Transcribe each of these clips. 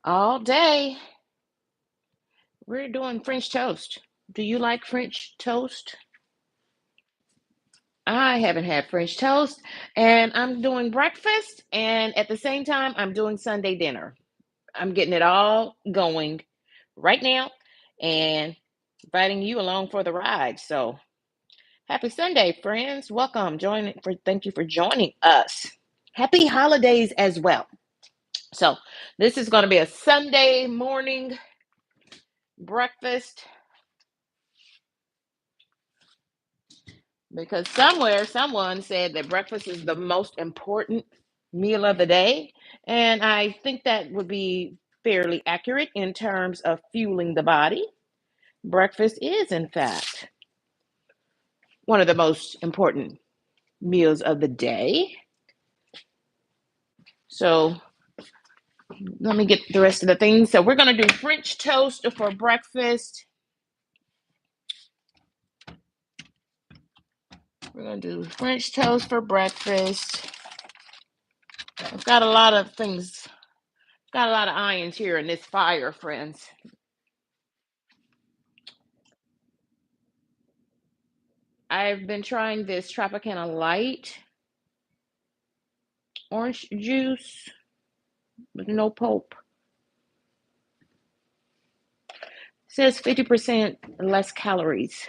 All day. We're doing French toast. Do you like French toast? I haven't had French toast, and I'm doing breakfast, and at the same time, I'm doing Sunday dinner. I'm getting it all going right now and inviting you along for the ride. So, happy Sunday, friends. Welcome. Thank you for joining us. Happy holidays as well. So, this is going to be a Sunday morning breakfast because somewhere someone said that breakfast is the most important meal of the day. And I think that would be fairly accurate in terms of fueling the body. Breakfast is, in fact, one of the most important meals of the day. So let me get the rest of the things. So we're going to do French toast for breakfast. We're going to do French toast for breakfast. I've got a lot of things, got a lot of irons here in this fire, friends. I've been trying this Tropicana Light orange juice with no pulp. It says 50% less calories,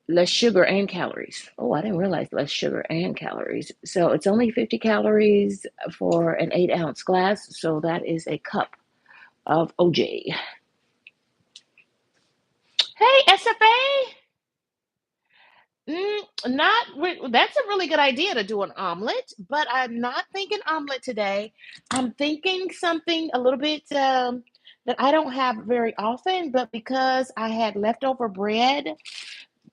less sugar and calories. Oh, I didn't realize less sugar and calories. So it's only 50 calories for an 8-ounce glass. So that is a cup of OJ. Hey, SFA. Not that's a really good idea to do an omelet, but I'm not thinking omelet today. I'm thinking something a little bit that I don't have very often, but because I had leftover bread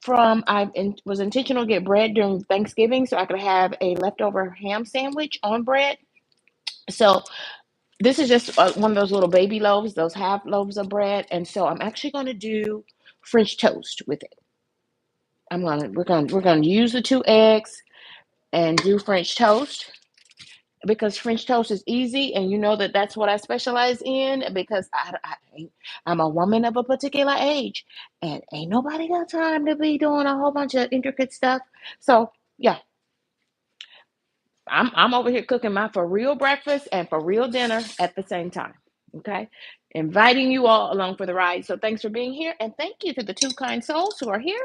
was intentional to get bread during Thanksgiving, so I could have a leftover ham sandwich on bread. So this is just one of those little baby loaves, those half loaves of bread, and so I'm actually going to do French toast with it. We're gonna use the 2 eggs and do French toast because French toast is easy, and you know that that's what I specialize in because I'm a woman of a particular age, and ain't nobody got time to be doing a whole bunch of intricate stuff. So yeah, I'm over here cooking my for real breakfast and for real dinner at the same time. Okay, inviting you all along for the ride. So thanks for being here, and thank you to the two kind souls who are here,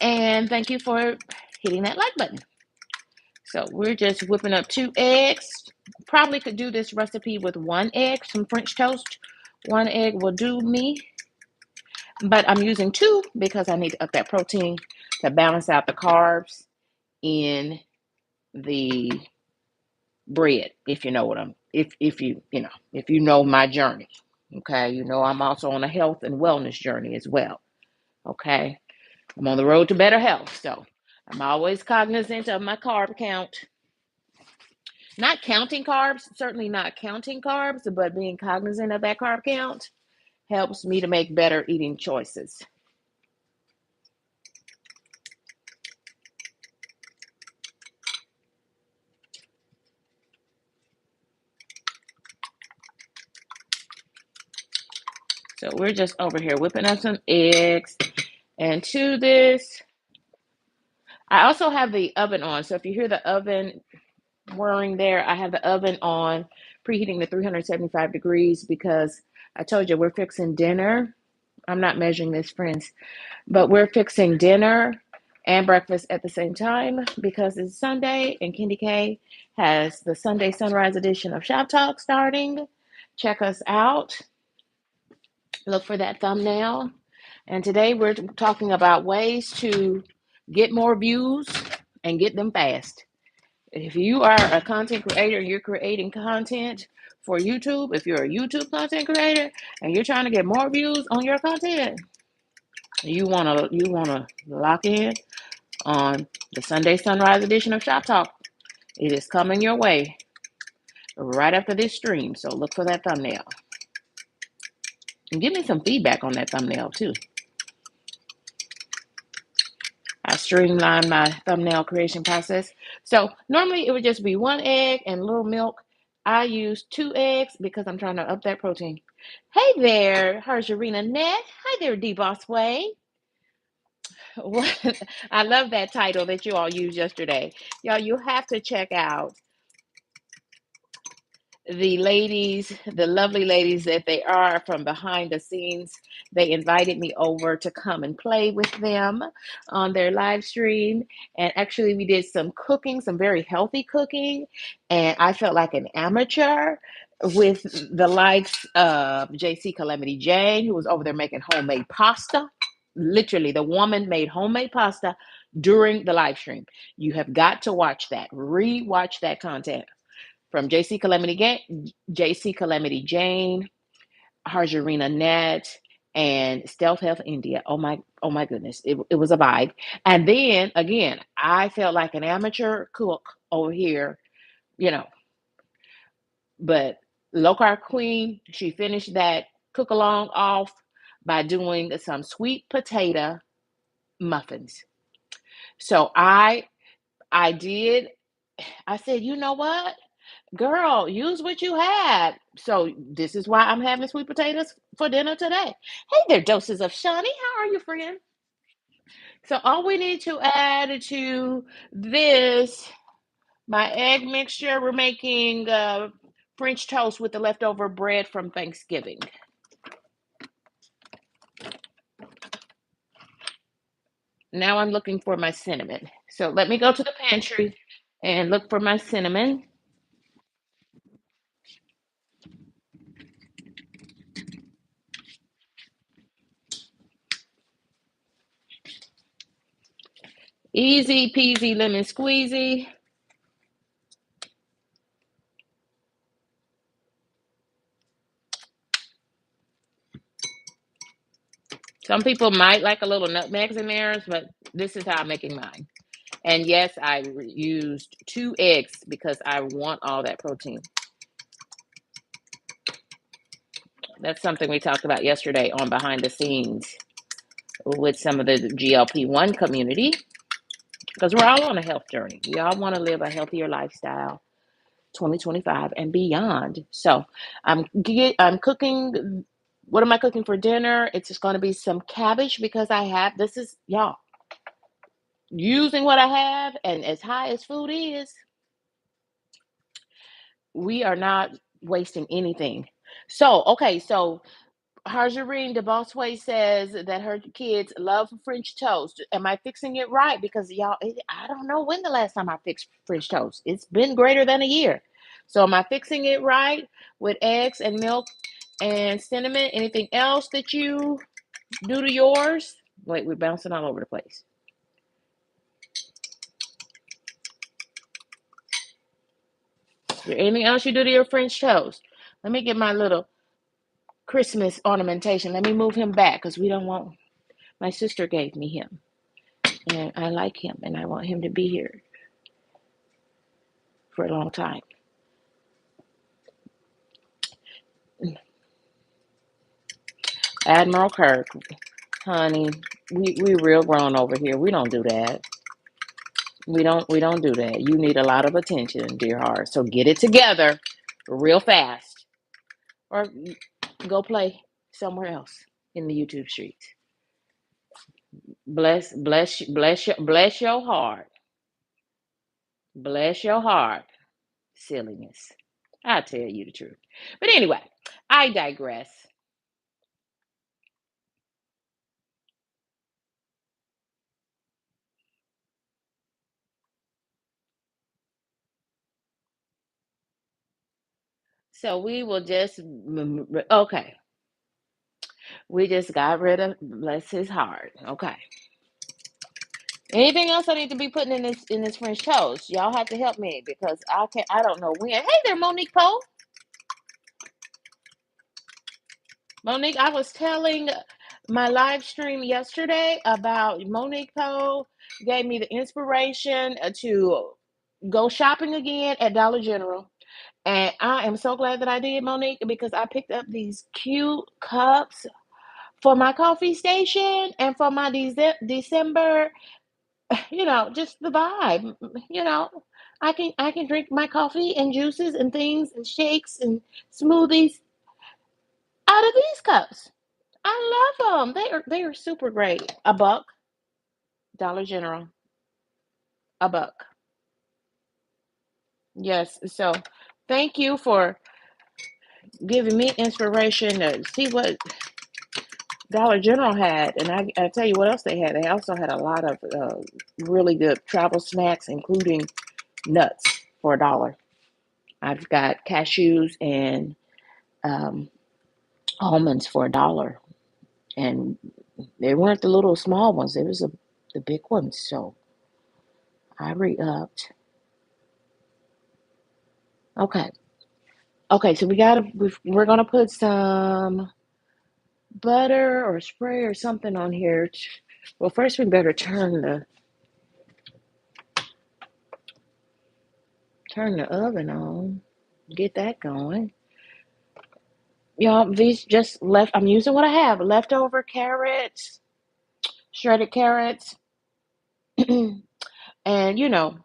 and thank you for hitting that like button. So we're just whipping up 2 eggs. Probably could do this recipe with 1 egg, some French toast. 1 egg will do me, but I'm using 2 because I need to up that protein to balance out the carbs in the bread. If you know what I'm, if if you know my journey, okay, you know I'm also on a health and wellness journey as well. Okay, I'm on the road to better health, so I'm always cognizant of my carb count. Not counting carbs, certainly not counting carbs, but being cognizant of that carb count helps me to make better eating choices. So we're just over here whipping up some eggs. And to this, I also have the oven on. So if you hear the oven whirring there, I have the oven on, preheating to 375 degrees because I told you we're fixing dinner. I'm not measuring this, friends, but we're fixing dinner and breakfast at the same time because it's Sunday and KendyK has the Sunday Sunrise edition of Shop Talk starting. Check us out. Look for that thumbnail. And today we're talking about ways to get more views and get them fast. If you are a content creator, you're creating content for YouTube. If you're a YouTube content creator and you're trying to get more views on your content, you wanna lock in on the Sunday Sunrise edition of Shop Talk. It is coming your way right after this stream, so look for that thumbnail. And give me some feedback on that thumbnail too. I streamline my thumbnail creation process. So normally it would just be one egg and a little milk. I use two eggs because I'm trying to up that protein. Hey there, Harjarina Net. Hi there, D Boss Way. I love that title that you all used yesterday. Y'all, you have to check out the ladies, the lovely ladies that they are from behind the scenes. They invited me over to come and play with them on their live stream. And actually, we did some cooking, some very healthy cooking. And I felt like an amateur with the likes of JC Calamity Jane, who was over there making homemade pasta. Literally, the woman made homemade pasta during the live stream. You have got to watch that, re-watch that content from JC Calamity Jane, Harjarina Net, and Stealth Health India. Oh my goodness. It was a vibe. And then again, I felt like an amateur cook over here, you know, but Low Carb Queen, she finished that cook along off by doing some sweet potato muffins. So I did I said, you know what? Girl, use what you had. So this is why I'm having sweet potatoes for dinner today. Hey there, doses of Shawnee. How are you, friend? So all we need to add to this, my egg mixture, we're making French toast with the leftover bread from Thanksgiving. Now I'm looking for my cinnamon. So let me go to the pantry and look for my cinnamon. Easy peasy lemon squeezy. Some people might like a little nutmegs in theirs, but this is how I'm making mine. And yes, I used two eggs because I want all that protein. That's something we talked about yesterday on behind the scenes with some of the GLP-1 community because we're all on a health journey. We all want to live a healthier lifestyle 2025 and beyond. So I'm cooking. What am I cooking for dinner? It's just going to be some cabbage because I have this is y'all using what I have, and as high as food is, we are not wasting anything. So, okay, so Harjarine de Bossway says that her kids love French toast. Am I fixing it right? Because y'all, I don't know when the last time I fixed French toast. It's been greater than a year. So, am I fixing it right with eggs and milk and cinnamon? Anything else that you do to yours? Wait, we're bouncing all over the place. Is there anything else you do to your French toast? Let me get my little Christmas ornamentation. Let me move him back because we don't want. My sister gave me him, and I like him, and I want him to be here for a long time. Admiral Kirk, honey, we real grown over here. We don't do that. We don't do that. You need a lot of attention, dear heart. So get it together, real fast, or go play somewhere else in the YouTube streets. Bless your heart. Bless your heart. Silliness. I tell you the truth. But anyway, I digress. So we will just okay. We just got rid of bless his heart. Okay. Anything else I need to be putting in this French toast? Y'all have to help me because I don't know when. Hey there, Monique Poe. Monique, I was telling my live stream yesterday about Monique Poe gave me the inspiration to go shopping again at Dollar General. And I am so glad that I did, Monique, because I picked up these cute cups for my coffee station and for my December. just the vibe. You know, I can drink my coffee and juices and things and shakes and smoothies out of these cups. I love them. They are super great. A buck, Dollar General, a buck. Yes. So, thank you for giving me inspiration to see what Dollar General had, and I tell you what else they had. They also had a lot of really good travel snacks, including nuts for $1. I've got cashews and um, almonds for $1, and they weren't the little small ones. It was the big ones. So I re-upped. Okay, okay. So we're gonna put some butter or spray or something on here. Well, first we better turn the oven on. Get that going. Y'all, these just left. I'm using what I have: leftover carrots, shredded carrots, and you know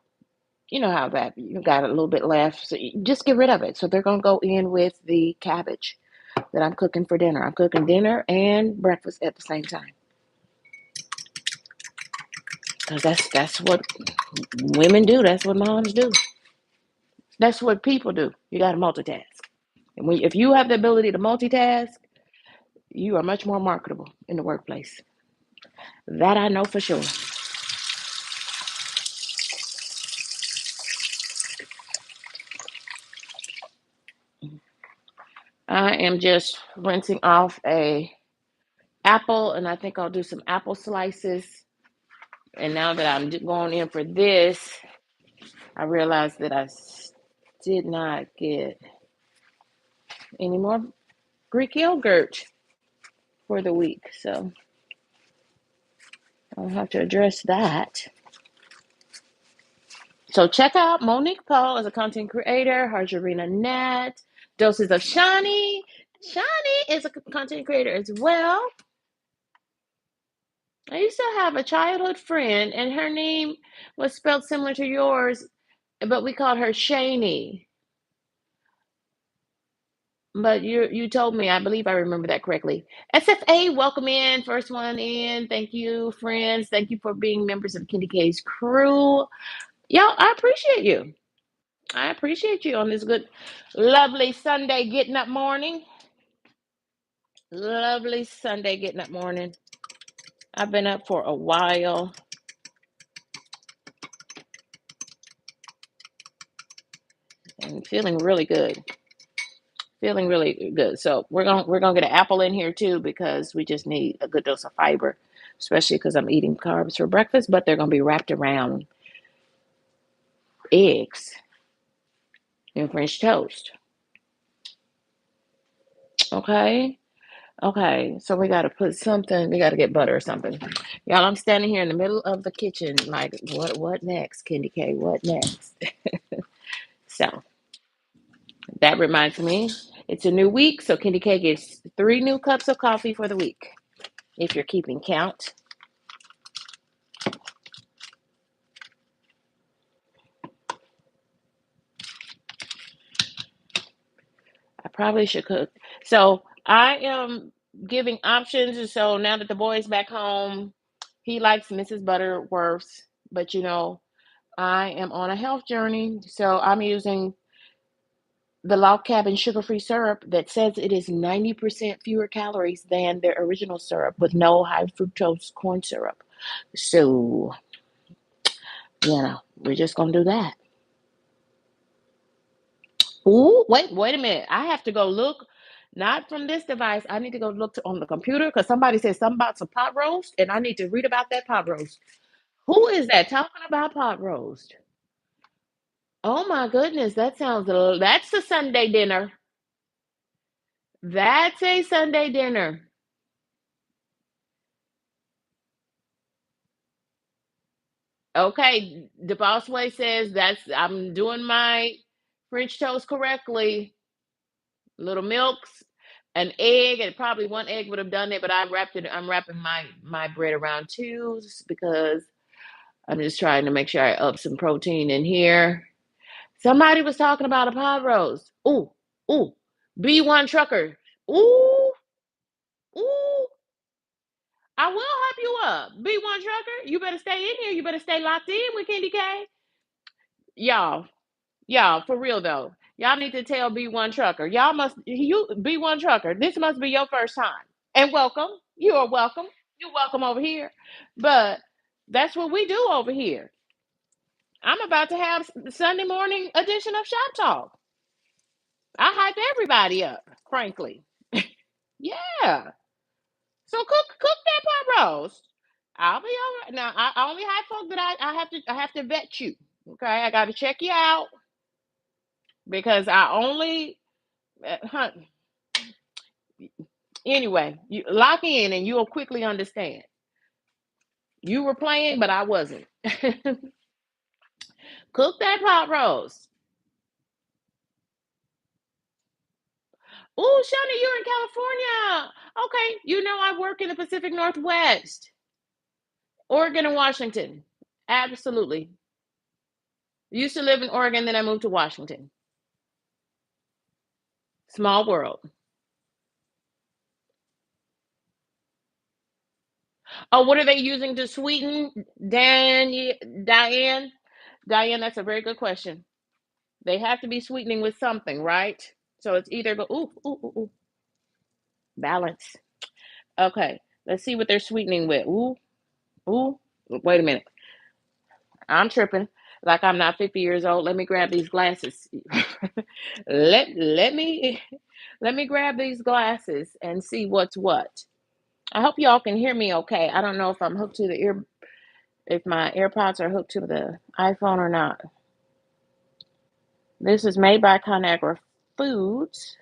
how that you got a little bit left. So you just get rid of it. So they're gonna go in with the cabbage that I'm cooking for dinner. I'm cooking dinner and breakfast at the same time because that's what women do. That's what moms do. That's what people do. You got to multitask. And if you have the ability to multitask, you are much more marketable in the workplace. That I know for sure. I am just rinsing off a apple, and I think I'll do some apple slices. And now that I'm going in for this, I realized that did not get any more Greek yogurt for the week, so I'll have to address that. So check out Monique Paul as a content creator, Harjarina Nat, Doses of Shani. Shani is a content creator as well. I used to have a childhood friend, and her name was spelled similar to yours, but we called her Shani. But you told me, I believe I remember that correctly. SFA, welcome in, first one in. Thank you, friends. Thank you for being members of KendyK's crew. Y'all, I appreciate you. I appreciate you on this good, lovely Sunday getting up morning. Lovely Sunday getting up morning. I've been up for a while and feeling really good. Feeling really good. So we're gonna get an apple in here too because we just need a good dose of fiber, especially because I'm eating carbs for breakfast. But they're gonna be wrapped around eggs and French toast. Okay. Okay, so we got to put something. We got to get butter or something. Y'all, I'm standing here in the middle of the kitchen, like, what next, KendyK? What next? So that reminds me, it's a new week, so KendyK gets 3 new cups of coffee for the week. If you're keeping count, I probably should cook. So I am giving options. So now that the boy's back home, he likes Mrs. Butterworth's, but I am on a health journey, so I'm using the log cabin sugar-free syrup that says it is 90% fewer calories than their original syrup with no high fructose corn syrup. So, we're just gonna do that. Ooh, wait a minute. I have to go look, not from this device. I need to go look on the computer because somebody said something about some pot roast, and I need to read about that pot roast. Who is that talking about pot roast? Oh my goodness, that's a Sunday dinner. That's a Sunday dinner. Okay, the boss way says I'm doing my French toast correctly. Little milks, an egg, and probably one egg would have done it, but I'm wrapping my bread around two because I'm just trying to make sure I up some protein in here. Somebody was talking about a pot roast. Ooh, ooh, B1 trucker. Ooh, ooh. I will help you up. B1 trucker. You better stay in here. You better stay locked in with KendyK. Y'all, y'all, for real though. Y'all need to tell B1 trucker. Y'all must you B1 trucker. This must be your first time. And welcome. You are welcome. You're welcome over here. But that's what we do over here. I'm about to have Sunday morning edition of Shop Talk. I hype everybody up, frankly. Yeah. So cook that pot roast. I'll be all right. Now I only hype folk that I have to vet you. Okay, I got to check you out because I only hunt. Anyway, you lock in and you'll quickly understand. You were playing, but I wasn't. Cook that pot roast. Oh, Shani, you're in California. Okay, you know I work in the Pacific Northwest, Oregon and Washington. Absolutely. Used to live in Oregon, then I moved to Washington. Small world. Oh, what are they using to sweeten? Diane, Diane, that's a very good question. They have to be sweetening with something, right? So it's either go ooh, balance. Okay, let's see what they're sweetening with. Ooh. Wait a minute, I'm tripping. Like I'm not 50 years old. Let me grab these glasses. Let me let me grab these glasses and see what's what. I hope y'all can hear me okay. I don't know if I'm hooked to the ear, if my AirPods are hooked to the iPhone or not. This is made by Conagra Foods.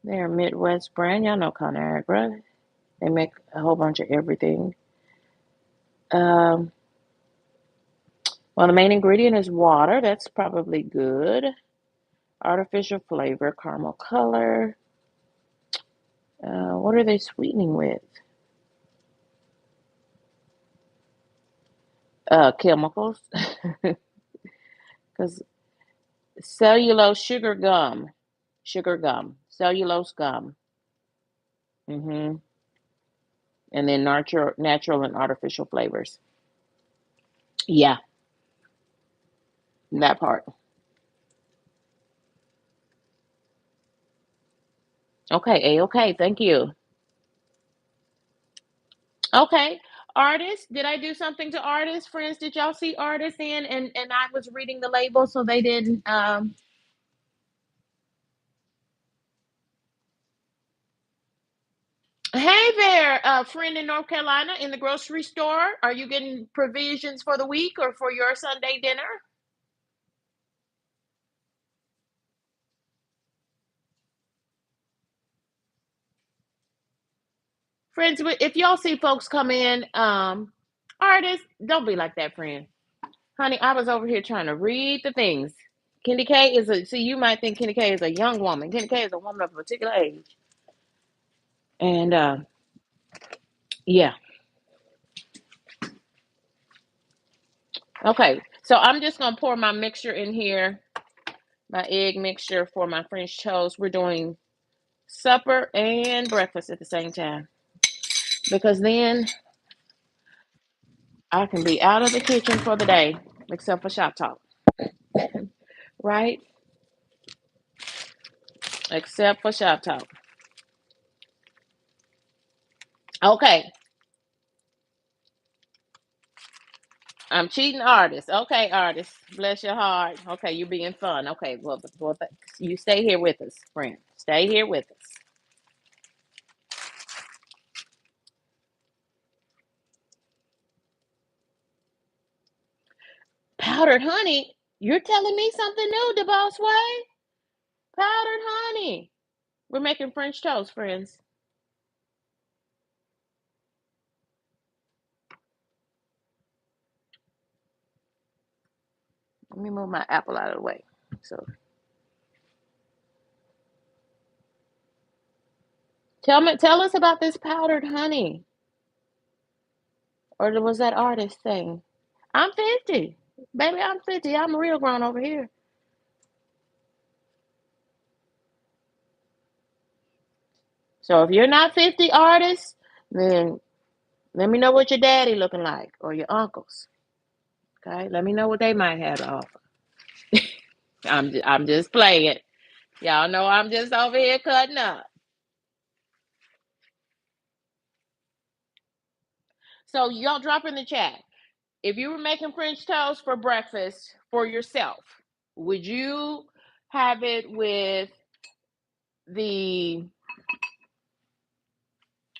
They're a Midwest brand. Y'all know Conagra. They make a whole bunch of everything. Um, well, the main ingredient is water. That's probably good. Artificial flavor, caramel color. What are they sweetening with? Chemicals. Because cellulose sugar gum, cellulose gum. hmm And then natural and artificial flavors. Yeah, that part. Okay, okay. Thank you. Okay, artists. Did I do something to artists, friends? Did y'all see artists in? And I was reading the label, so they didn't. Hey there, friend in North Carolina in the grocery store. Are you getting provisions for the week or for your Sunday dinner? Friends, if y'all see folks come in, artists, don't be like that, friend. Honey, I was over here trying to read the things. Kendy K is a, see, you might think Kendy K is a young woman. Kendy K is a woman of a particular age. And yeah, okay. So I'm just going to pour my mixture in here, my egg mixture for my French toast. We're doing supper and breakfast at the same time because then I can be out of the kitchen for the day, except for shop talk, right? Except for shop talk. Okay, I'm cheating artist. Okay, artist. Bless your heart. Okay, you're being fun. Okay, well, you stay here with us, friend. Stay here with us. Powdered honey. You're telling me something new, the boss way? Powdered honey. We're making French toast, friends. Let me move my apple out of the way. So tell us about this powdered honey. Or was that artist thing? I'm 50. Baby, I'm 50. I'm real grown over here. So if you're not 50 artists, then let me know what your daddy looking like or your uncles. Okay? Let me know what they might have to offer. I'm just playing. Y'all know I'm just over here cutting up. So y'all drop in the chat. If you were making French toast for breakfast for yourself, would you have it with the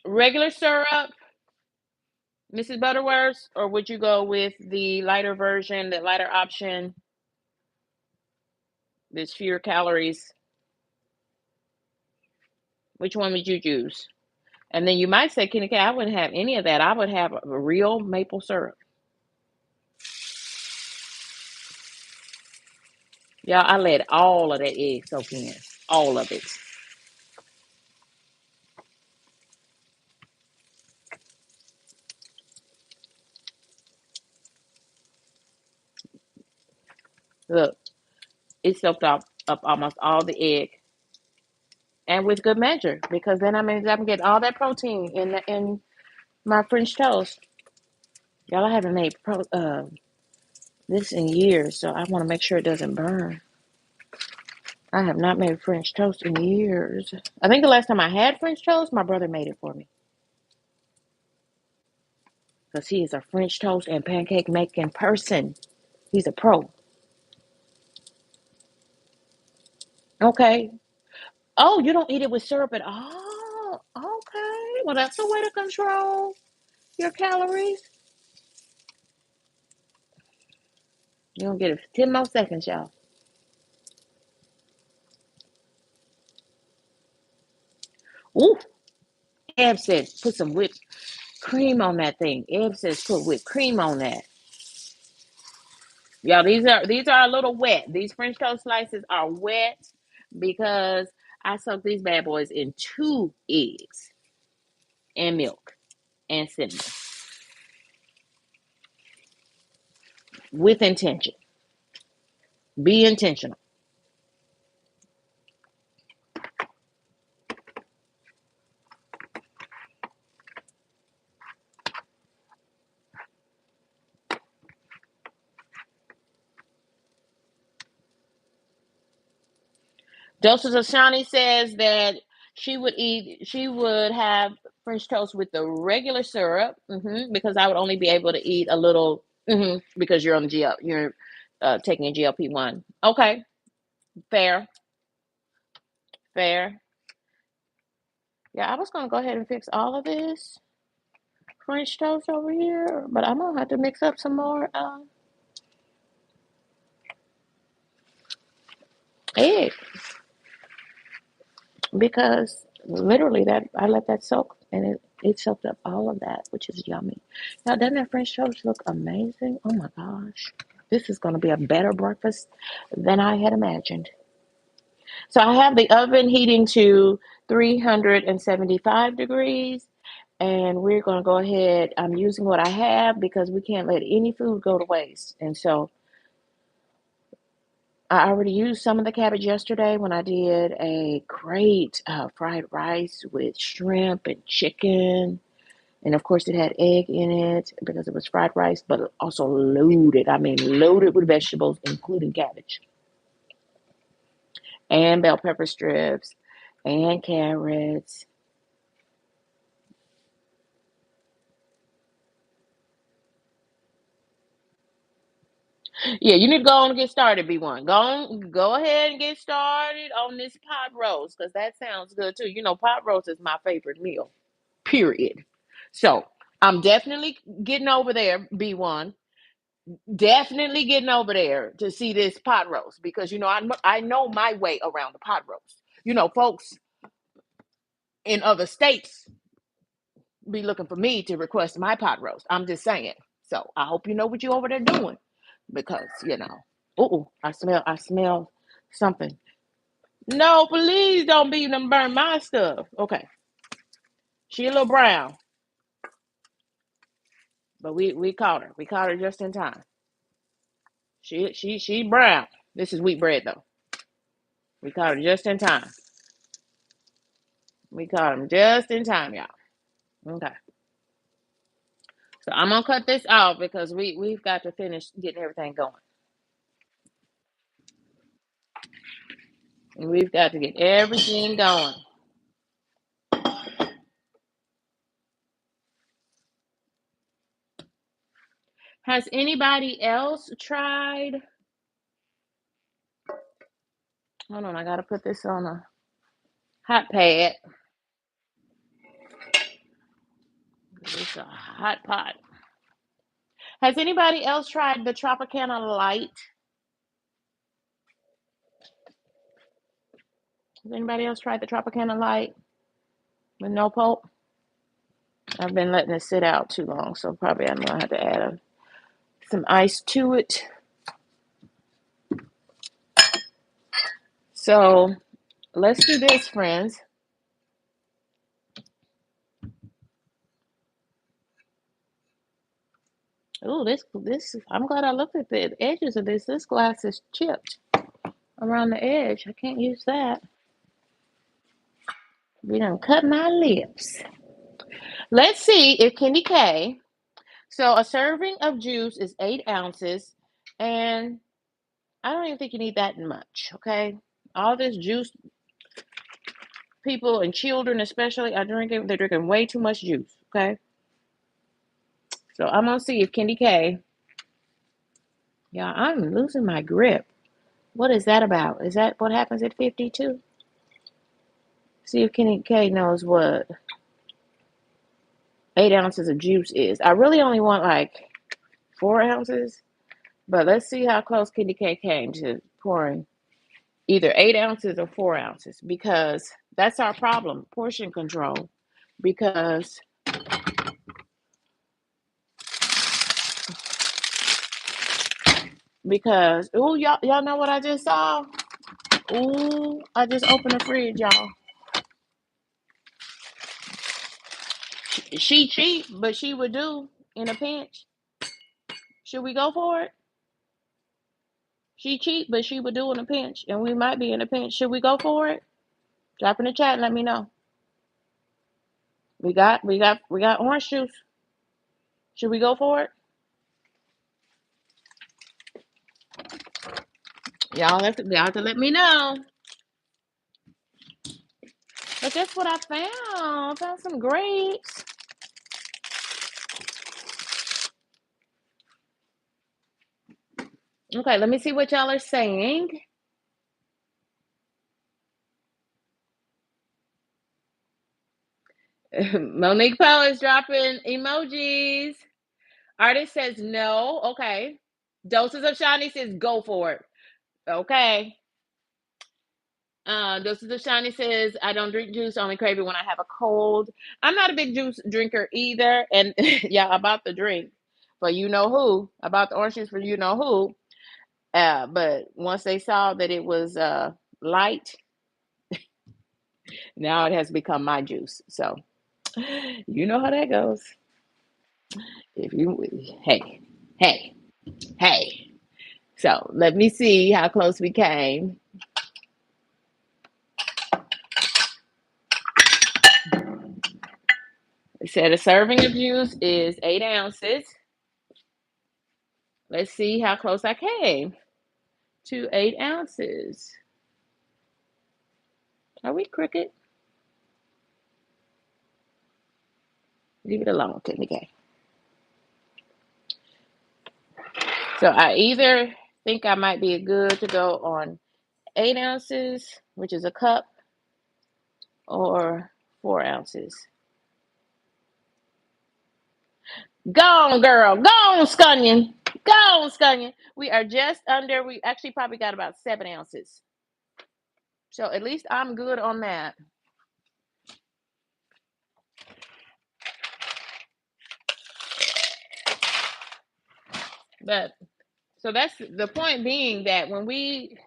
regular syrup, Mrs. Butterworth, or would you go with the lighter version, the lighter option? There's fewer calories. Which one would you choose? And then you might say, KendyK, I wouldn't have any of that. I would have a real maple syrup. Y'all, I let all of that egg soak in. All of it. Look, it soaked up almost all the egg. And with good measure, because then I mean I'm getting all that protein in my French toast. Y'all, I haven't made this in years, so I want to make sure it doesn't burn. I have not made French toast in years. I think the last time I had French toast, my brother made it for me because he is a French toast and pancake making person. He's a pro. Okay. Oh, you don't eat it with syrup at all? Okay. Well, that's a way to control your calories. You don't get it 10 more seconds, y'all. Ooh, Eb says put some whipped cream on that thing. Eb says put whipped cream on that. Y'all, these are a little wet. These French toast slices are wet because I soaked these bad boys in 2 eggs and milk and cinnamon with intention. Be intentional. Joseph Ashani says that she would have French toast with the regular syrup, because I would only be able to eat a little, because you're on the you're taking a GLP-1. Okay, fair, fair. Yeah, I was gonna go ahead and fix all of this French toast over here, but I'm gonna have to mix up some more egg because literally that I let that soak and it soaked up all of that, which is yummy. Now, doesn't that French toast look amazing? Oh my gosh, this is gonna be a better breakfast than I had imagined. So I have the oven heating to 375 degrees. And we're going to go ahead. I'm using what I have because we can't let any food go to waste. And so I already used some of the cabbage yesterday when I did a great fried rice with shrimp and chicken. And of course, it had egg in it because it was fried rice, but also loaded. I mean, loaded with vegetables, including cabbage and bell pepper strips and carrots. Yeah, you need to go on and get started, B1. Go ahead and get started on this pot roast because that sounds good too. You know, pot roast is my favorite meal, period. So I'm definitely getting over there, B1. Definitely getting over there to see this pot roast because, I know my way around the pot roast. Folks in other states be looking for me to request my pot roast. I'm just saying. So I hope you know what you over there doing because I smell something. No, please don't be them burn my stuff. Okay, she a little brown. But we caught her. We caught her just in time. She brown. This is wheat bread though. We caught her just in time. We caught him just in time, y'all. Okay. So I'm gonna cut this off because we've got to finish getting everything going. We've got to get everything going. Has anybody else tried? Hold on, I gotta put this on a hot pad. It's a hot pot. Has anybody else tried the Tropicana Light? Has anybody else tried the Tropicana Light with no pulp? I've been letting it sit out too long, so probably I'm gonna have to add some ice to it. So let's do this, friends. Oh, this. I'm glad I looked at the edges of this. This glass is chipped around the edge. I can't use that. We done cut my lips. Let's see if KendyK. So a serving of juice is 8 ounces, and I don't even think you need that much. Okay, all this juice, people and children especially are drinking. They're drinking way too much juice. Okay, so I'm gonna see if KendyK. Yeah, I'm losing my grip. What is that about? Is that what happens at 52? See if KendyK knows what 8 ounces of juice is. I really only want like 4 ounces, but let's see how close KendyK came to pouring either 8 ounces or 4 ounces, because that's our problem, portion control. Because oh, y'all know what I just saw? Ooh, I just opened the fridge, y'all. She cheap, but she would do in a pinch. Should we go for it? She cheap, but she would do in a pinch, and we might be in a pinch. Should we go for it? Drop in the chat and let me know. We got orange juice. Should we go for it? Y'all have to let me know. But that's what I found. I found some grapes. Okay, let me see what y'all are saying. Monique Powell is dropping emojis. Artist says no. Okay. Doses of Shiny says go for it. Okay. Doses of Shiny says I don't drink juice, only crave it when I have a cold. I'm not a big juice drinker either. And yeah, about the drink for you know who, about the orange juice for you know who. But once they saw that it was light, now it has become my juice. So you know how that goes. If you hey, hey, hey. So let me see how close we came. It said a serving of juice is 8 ounces. Let's see how close I came to 8 ounces. Are we crooked? Leave it alone, KendyK. So I either think I might be good to go on 8 ounces, which is a cup, or 4 ounces. Go on, girl. Go on, Scunion. Go on, Scunion. We are just under, we actually probably got about 7 ounces. So at least I'm good on that. But so that's the point being that when we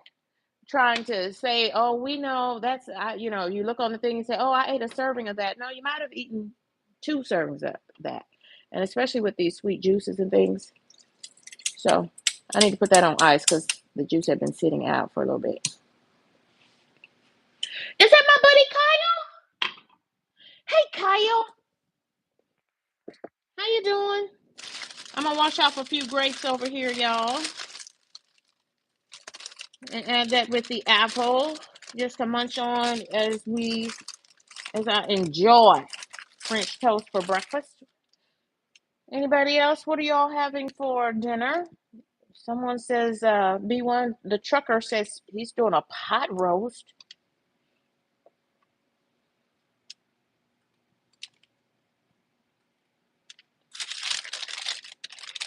trying to say, oh, we know that's, you look on the thing and say, oh, I ate a serving of that. No, you might have eaten 2 servings of that. and especially with these sweet juices and things. So I need to put that on ice because the juice had been sitting out for a little bit. Is that my buddy Kyle? Hey Kyle, how you doing? I'm gonna wash off a few grapes over here, y'all, and add that with the apple just to munch on as I enjoy French toast for breakfast. Anybody else? What are y'all having for dinner? Someone says B1, the trucker says he's doing a pot roast.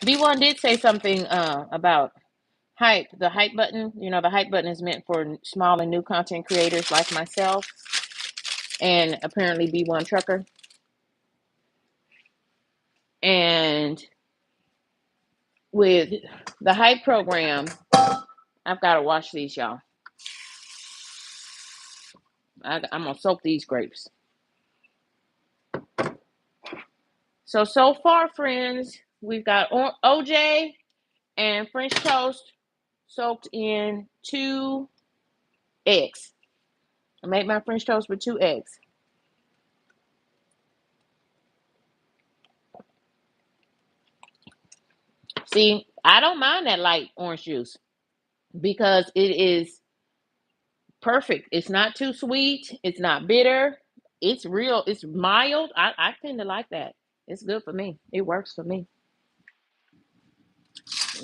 B1 did say something about hype, the hype button. You know, the hype button is meant for small and new content creators like myself and apparently B1 trucker. And with the hype program, I've got to wash these, y'all. I'm going to soak these grapes. So far, friends, we've got OJ and French toast soaked in 2 eggs. I made my French toast with 2 eggs. See, I don't mind that light orange juice because it is perfect. It's not too sweet. It's not bitter. It's real. It's mild. I tend to like that. It's good for me. It works for me.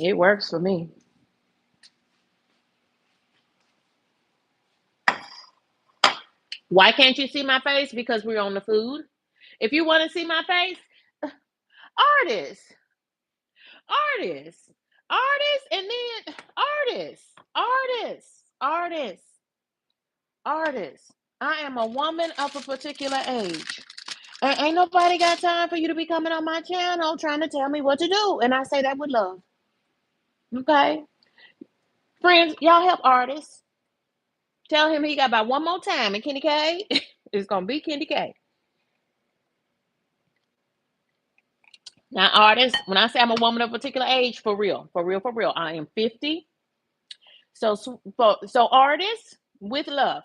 It works for me. Why can't you see my face? Because we're on the food. If you want to see my face, artists, artists, artists, and then artists, artists, artists, artists. I am a woman of a particular age. And ain't nobody got time for you to be coming on my channel trying to tell me what to do. And I say that with love. Okay? Friends, y'all help artists. Tell him he got about one more time. And KendyK, it's going to be KendyK. Now, artists, when I say I'm a woman of a particular age, for real, for real, for real, I am 50. So artists, with love,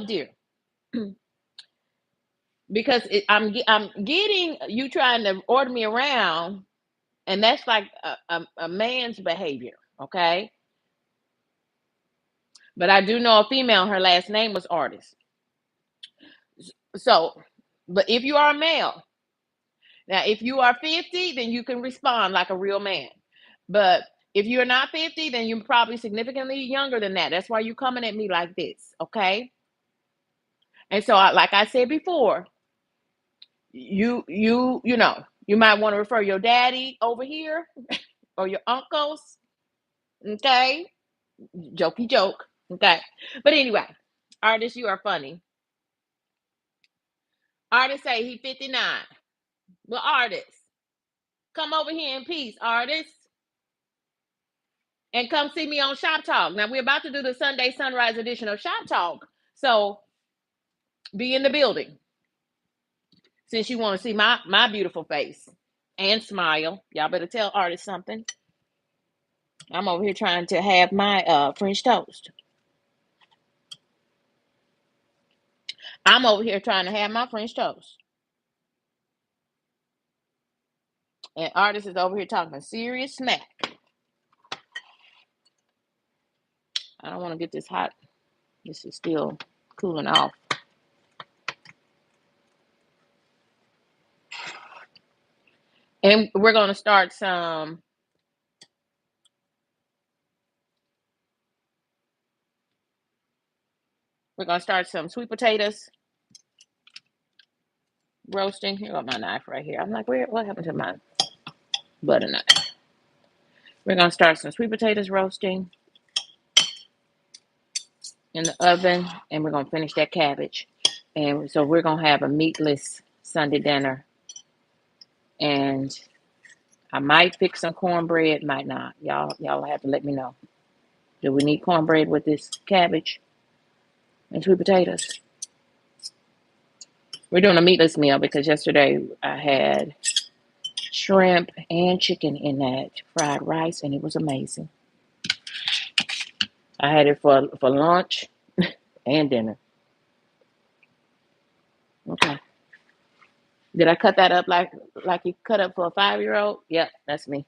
dear, because I'm getting you trying to order me around, and that's like a man's behavior, okay? But I do know a female, her last name was Artist. So, but if you are a male, now if you are 50, then you can respond like a real man. But if you're not 50, then you're probably significantly younger than that. That's why you're coming at me like this, okay? And so, like I said before, you know, you might want to refer your daddy over here or your uncles, okay? Jokey joke, okay? But anyway, Artist, you are funny. Artist say he 59. Well, Artist, come over here in peace, Artist. And come see me on Shop Talk. Now, we're about to do the Sunday Sunrise edition of Shop Talk. So, be in the building. Since you want to see my beautiful face and smile. Y'all better tell Artist something. I'm over here trying to have my French toast. I'm over here trying to have my French toast. And Artist is over here talking serious smack. I don't want to get this hot. This is still cooling off. And we're going to start some sweet potatoes roasting. Here got my knife right here. I'm like, what happened to my butter knife? We're going to start some sweet potatoes roasting in the oven, and we're going to finish that cabbage. And so we're going to have a meatless Sunday dinner. And I might fix some cornbread, might not. Y'all have to let me know. Do we need cornbread with this cabbage and sweet potatoes? We're doing a meatless meal because yesterday I had shrimp and chicken in that fried rice, and it was amazing. I had it for lunch and dinner. Okay. Did I cut that up like you cut up for a 5-year-old? Yep, that's me.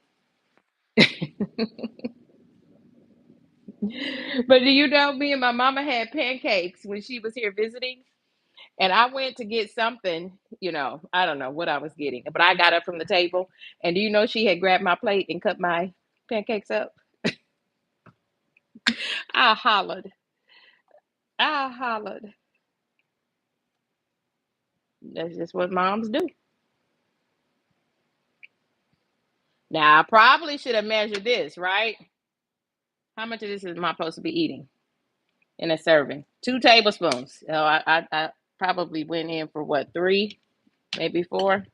But do you know me and my mama had pancakes when she was here visiting? And I went to get something, I don't know what I was getting, but I got up from the table. And do you know she had grabbed my plate and cut my pancakes up? I hollered. I hollered. That's just what moms do. Now, I probably should have measured this, right? How much of this is I supposed to be eating in a serving? 2 tablespoons. So I probably went in for what, 3, maybe 4?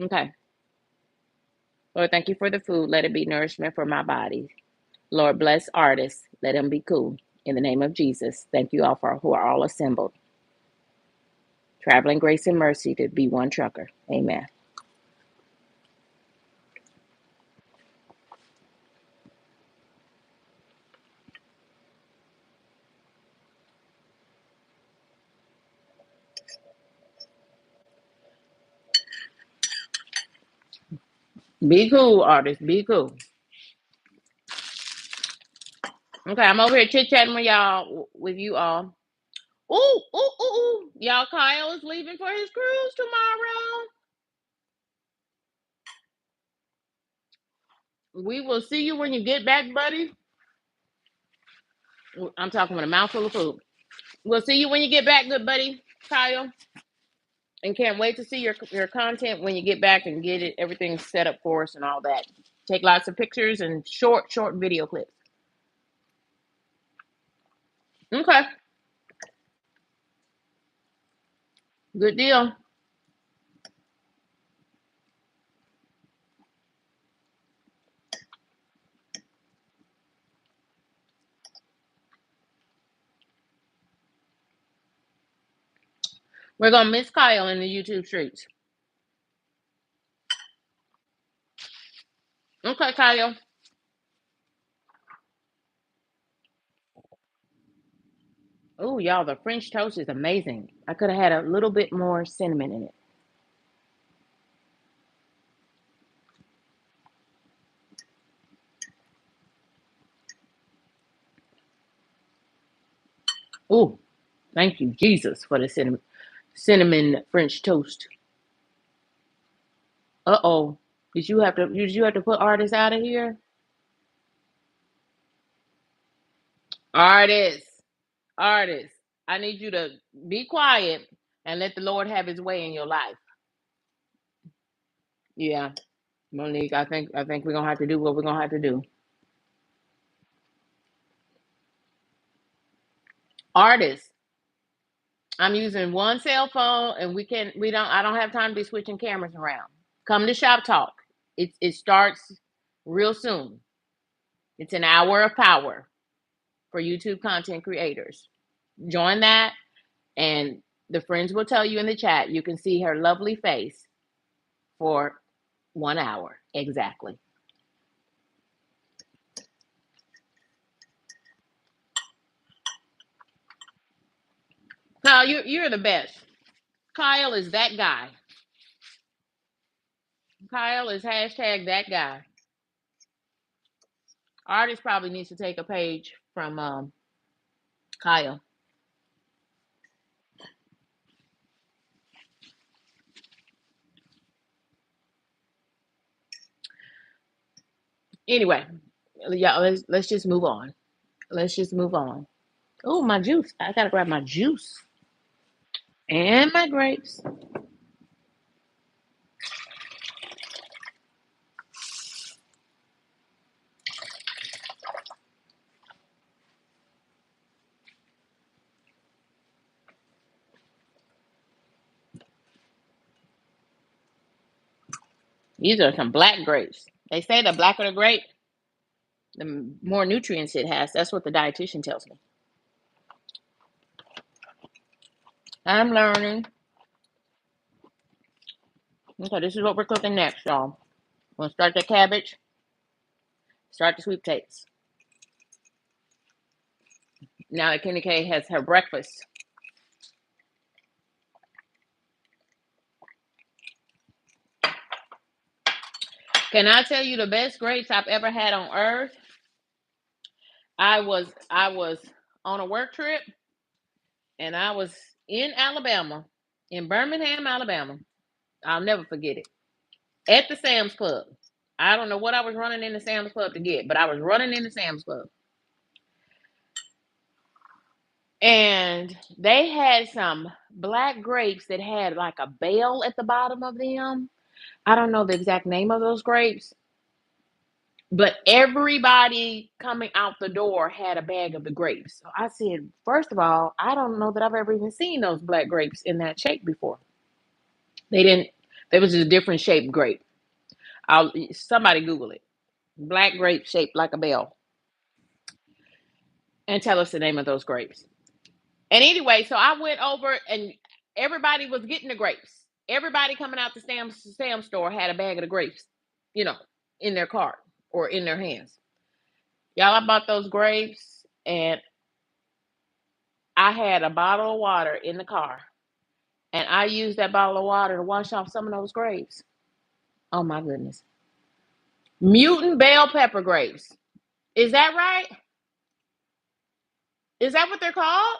Okay. Lord, thank you for the food. Let it be nourishment for my body. Lord, bless artists. Let them be cool. In the name of Jesus, thank you all for who are all assembled. Traveling grace and mercy to be one trucker. Amen. Be cool, artists. Be cool. Okay, I'm over here chit chatting with you all. Ooh, ooh, ooh, ooh. Y'all, Kyle is leaving for his cruise tomorrow. We will see you when you get back, buddy. I'm talking with a mouthful of food. We'll see you when you get back, good buddy, Kyle. And can't wait to see your content when you get back and get it everything set up for us and all that. Take lots of pictures and short video clips. Okay, good deal. We're gonna miss Kyle in the YouTube streets. Okay, Kyle. Oh, y'all, the French toast is amazing. I could have had a little bit more cinnamon in it. Oh, thank you, Jesus, for the cinnamon French toast. Uh-oh. Did you have to put artists out of here? Artists. Artists. I need you to be quiet and let the Lord have his way in your life. Yeah. Monique, I think we're gonna have to do what we're gonna have to do. Artists. I'm using one cell phone and I don't have time to be switching cameras around. Come to Shop Talk. It starts real soon. It's an hour of power for YouTube content creators. Join that, and the friends will tell you in the chat. You can see her lovely face for 1 hour exactly. Kyle, you're the best. Kyle is that guy. Kyle is hashtag that guy. Artist probably needs to take a page from Kyle. Anyway, yeah, let's just move on. Let's just move on. Oh, my juice. I gotta grab my juice and my grapes. These are some black grapes. They say the blacker the grape, the more nutrients it has. That's what the dietitian tells me. I'm learning. Okay, this is what we're cooking next, y'all. We'll start the cabbage, start the sweet potatoes. Now that KendyK has her breakfast. Can I tell you the best grapes I've ever had on earth? I was on a work trip and I was in Alabama, in Birmingham, Alabama. I'll never forget it. At the Sam's Club. I don't know what I was running in the Sam's Club to get, but I was running in the Sam's Club. And they had some black grapes that had like a bell at the bottom of them. I don't know the exact name of those grapes, but everybody coming out the door had a bag of the grapes. So I said, first of all, I don't know that I've ever even seen those black grapes in that shape before. They didn't, there was a different shaped grape. Somebody Google it. Black grape shaped like a bell and tell us the name of those grapes. And anyway, so I went over and everybody was getting the grapes. Everybody coming out the Sam store had a bag of the grapes, you know, in their cart or in their hands. Y'all, I bought those grapes and I had a bottle of water in the car. And I used that bottle of water to wash off some of those grapes. Oh my goodness. Mutant bell pepper grapes. Is that right? Is that what they're called?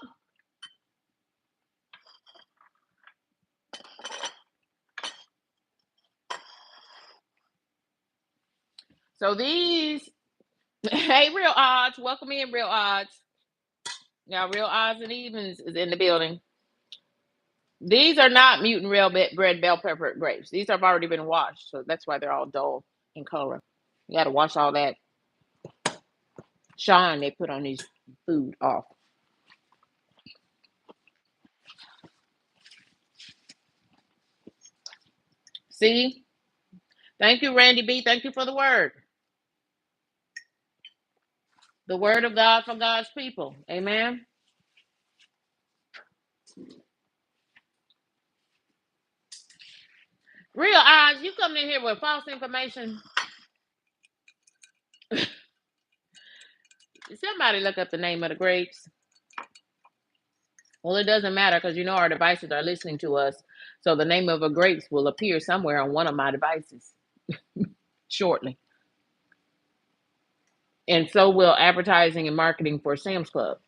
So these, hey, Real Odds, welcome in, Real Odds. Now, Real Odds and Evens is in the building. These are not mutant red bell pepper grapes. These have already been washed, so that's why they're all dull in color. You got to wash all that shine they put on these food off. See? Thank you, Randy B. Thank you for the word. The word of God for God's people. Amen. Real Odds, you coming in here with false information. Somebody look up the name of the grapes. Well, it doesn't matter because you know our devices are listening to us. So the name of a grapes will appear somewhere on one of my devices shortly. And so will advertising and marketing for Sam's Club.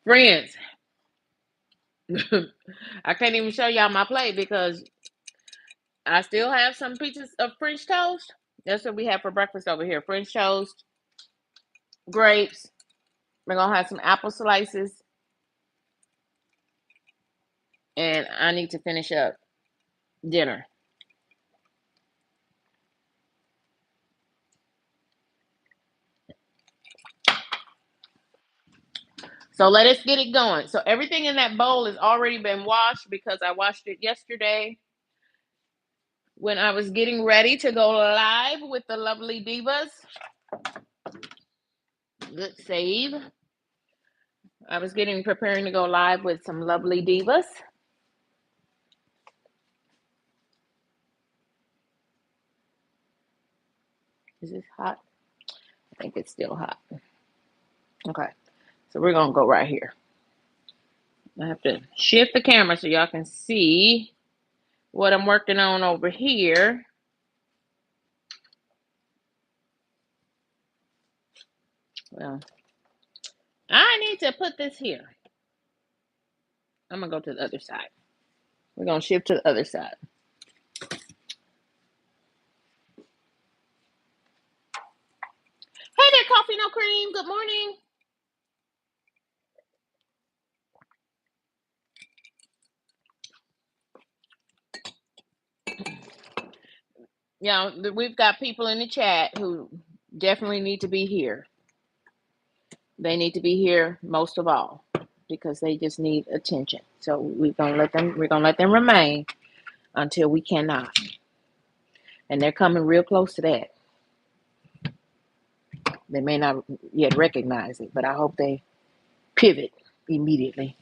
Friends, I can't even show y'all my plate because I still have some pieces of French toast. That's what we have for breakfast over here. French toast, grapes. We're going to have some apple slices. And I need to finish up dinner. So let us get it going. So everything in that bowl has already been washed because I washed it yesterday when I was getting ready to go live with the lovely divas. Good save. I was preparing to go live with some lovely divas. Is this hot? I think it's still hot. Okay. So we're going to go right here. I have to shift the camera so y'all can see what I'm working on over here. Well, I need to put this here. I'm going to go to the other side. We're going to shift to the other side. Hey there, Coffee No Cream. Good morning. Yeah, we've got people in the chat who definitely need to be here. They need to be here most of all because they just need attention. So we're gonna let them remain until we cannot. And they're coming real close to that. They may not yet recognize it, but I hope they pivot immediately.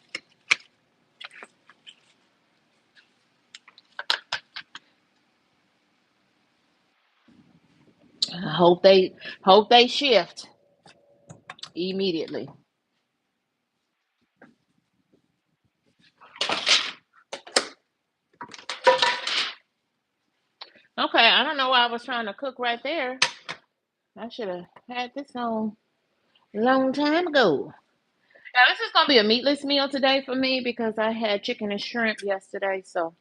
I hope they shift immediately. Okay, I don't know why I was trying to cook right there. I should have had this on a long time ago. Now this is gonna be a meatless meal today for me because I had chicken and shrimp yesterday, so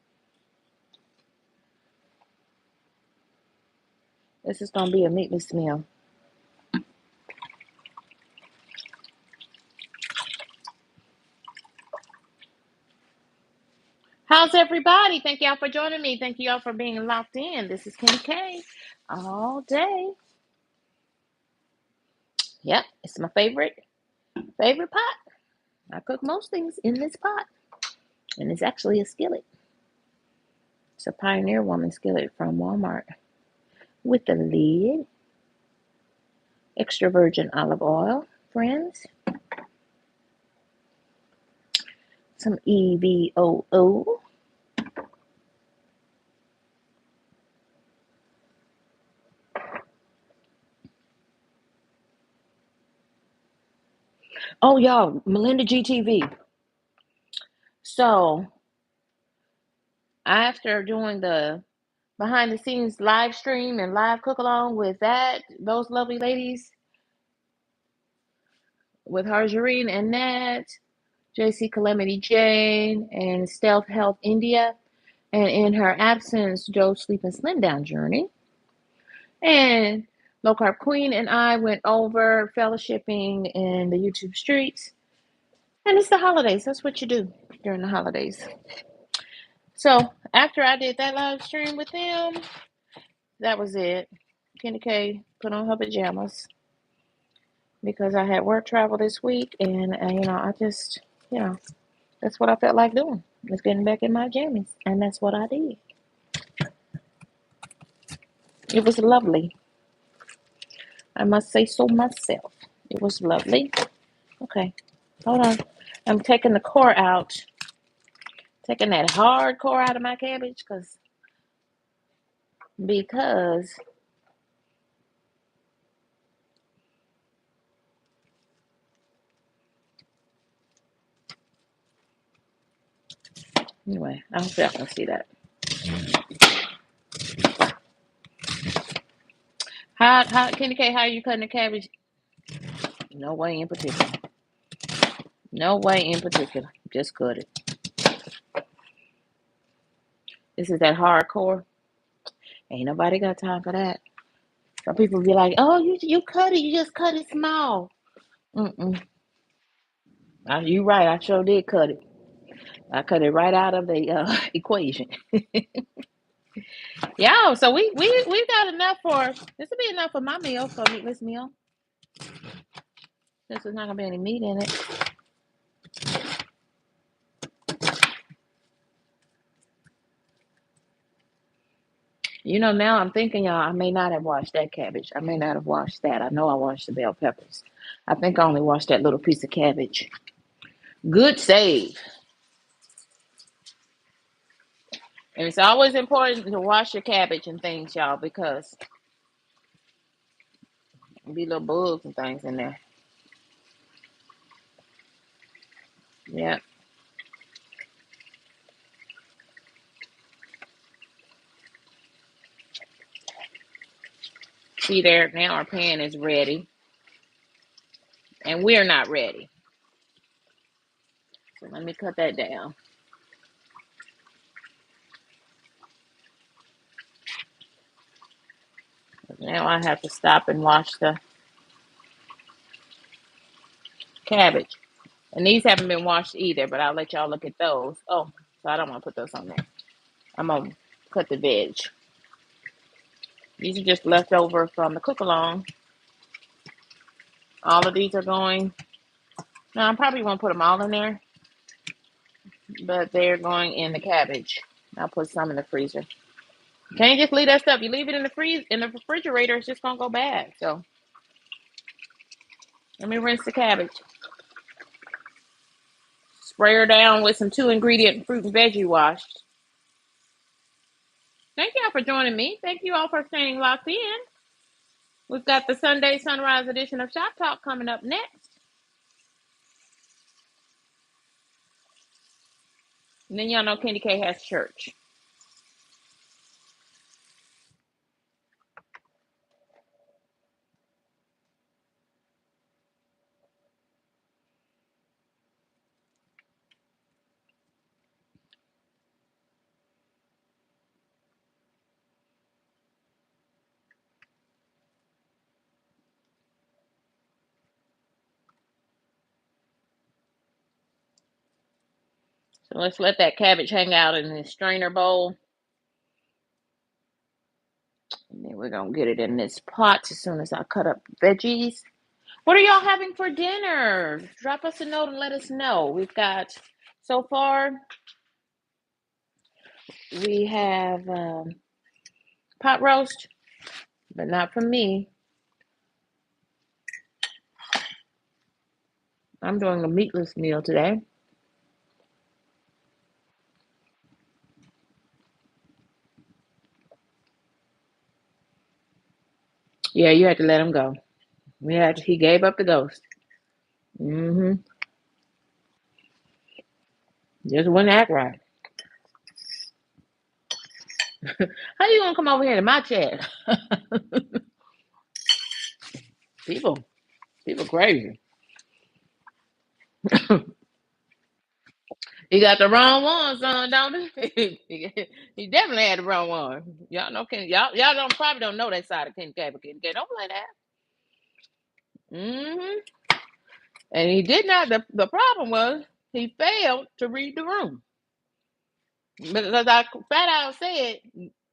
this is gonna be a meatless meal. How's everybody? Thank y'all for joining me. Thank y'all for being locked in. This is KendyK all day. Yep, it's my favorite pot. I cook most things in this pot, and it's actually a skillet. It's a Pioneer Woman skillet from Walmart with the lid, extra virgin olive oil, friends, some EVOO. Oh, y'all, Melinda GTV. So, after doing the behind the scenes live stream and live cook along with those lovely ladies, with Harjareen and Nat, JC Calamity Jane, and Stealth Health India, and in her absence, Joe's Sleep and Slim Down Journey. And Low Carb Queen and I went over fellowshipping in the YouTube streets. And it's the holidays. That's what you do during the holidays. So after I did that live stream with them, that was it. KendyK put on her pajamas because I had work travel this week, and I just, that's what I felt like doing. Was getting back in my jammies, and that's what I did. It was lovely. I must say so myself. It was lovely. Okay, hold on. I'm taking the core out, taking that hard core out of my cabbage because anyway, I hope y'all can see that. How KendyK, how are you cutting the cabbage? No way in particular. No way in particular. Just cut it. This is that hardcore. Ain't nobody got time for that. Some people be like, "Oh, you cut it. You just cut it small." Mm-mm. You right. I sure did cut it. I cut it right out of the equation. Yeah. So we got enough for this will be enough for my meal, for a meatless meal. Since there's not gonna be any meat in it. Now I'm thinking, y'all, I may not have washed that cabbage. I may not have washed that. I know I washed the bell peppers. I think I only washed that little piece of cabbage. Good save. And it's always important to wash your cabbage and things, y'all, because there be little bugs and things in there. Yeah. See there, now our pan is ready. And we're not ready. So let me cut that down. Now I have to stop and wash the cabbage. And these haven't been washed either, but I'll let y'all look at those. Oh, so I don't want to put those on there. I'm going to cut the veg. These are just left over from the cook along. All of these are going. Now, I probably won't put them all in there, but they're going in the cabbage. I'll put some in the freezer. Can't just leave that stuff. You leave it in the refrigerator, it's just gonna go bad. So Let me rinse the cabbage. Spray her down with some 2-ingredient fruit and veggie wash. Thank y'all for joining me. Thank you all for staying locked in. We've got the Sunday Sunrise edition of Shop Talk coming up next. And then y'all know KendyK has church. So let's let that cabbage hang out in this strainer bowl. And then we're going to get it in this pot as soon as I cut up veggies. What are y'all having for dinner? Drop us a note and let us know. We've got, so far, we have pot roast, but not from me. I'm doing a meatless meal today. Yeah, you had to let him go. He gave up the ghost. Just wouldn't act right. How you gonna come over here to my chat? People crazy. He got the wrong one, son, don't he? He definitely had the wrong one. Y'all know y'all don't probably don't know that side of KendyK, but KendyK don't play that. And he did not. The problem was he failed to read the room because I flat out said,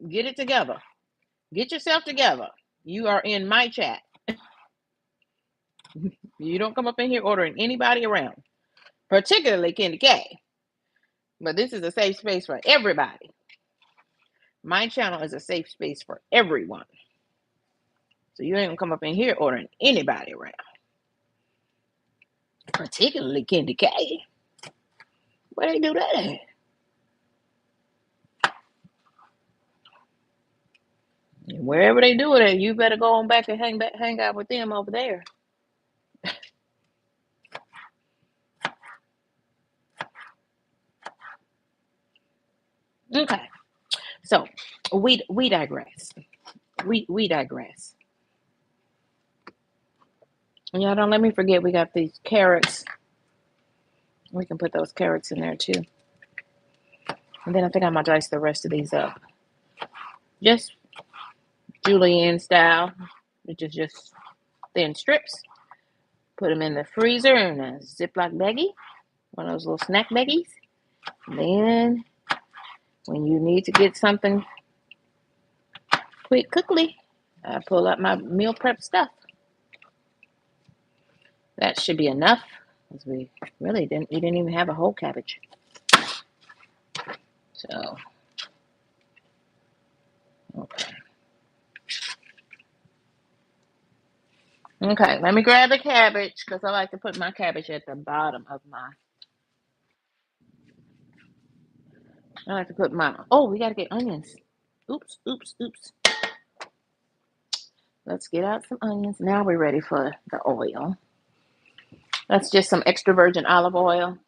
"Get it together. Get yourself together. You are in my chat. You don't come up in here ordering anybody around, particularly KendyK. But this is a safe space for everybody. My channel is a safe space for everyone. So you ain't gonna come up in here ordering anybody around, particularly KendyK. Where they do that at? And wherever they do it at, you better go on back and hang out with them over there. Okay, so we digress. We digress. And y'all don't let me forget we got these carrots. We can put those carrots in there too. And then I think I might dice the rest of these up. Just julienne style, which is just thin strips. Put them in the freezer in a Ziploc baggie, one of those little snack baggies. And then when you need to get something quickly, I pull up my meal prep stuff. That should be enough, because we didn't even have a whole cabbage. So, okay. Okay, let me grab the cabbage, because I like to put my cabbage at the bottom of my, oh, we got to get onions. Oops. Let's get out some onions. Now we're ready for the oil. That's just some extra virgin olive oil.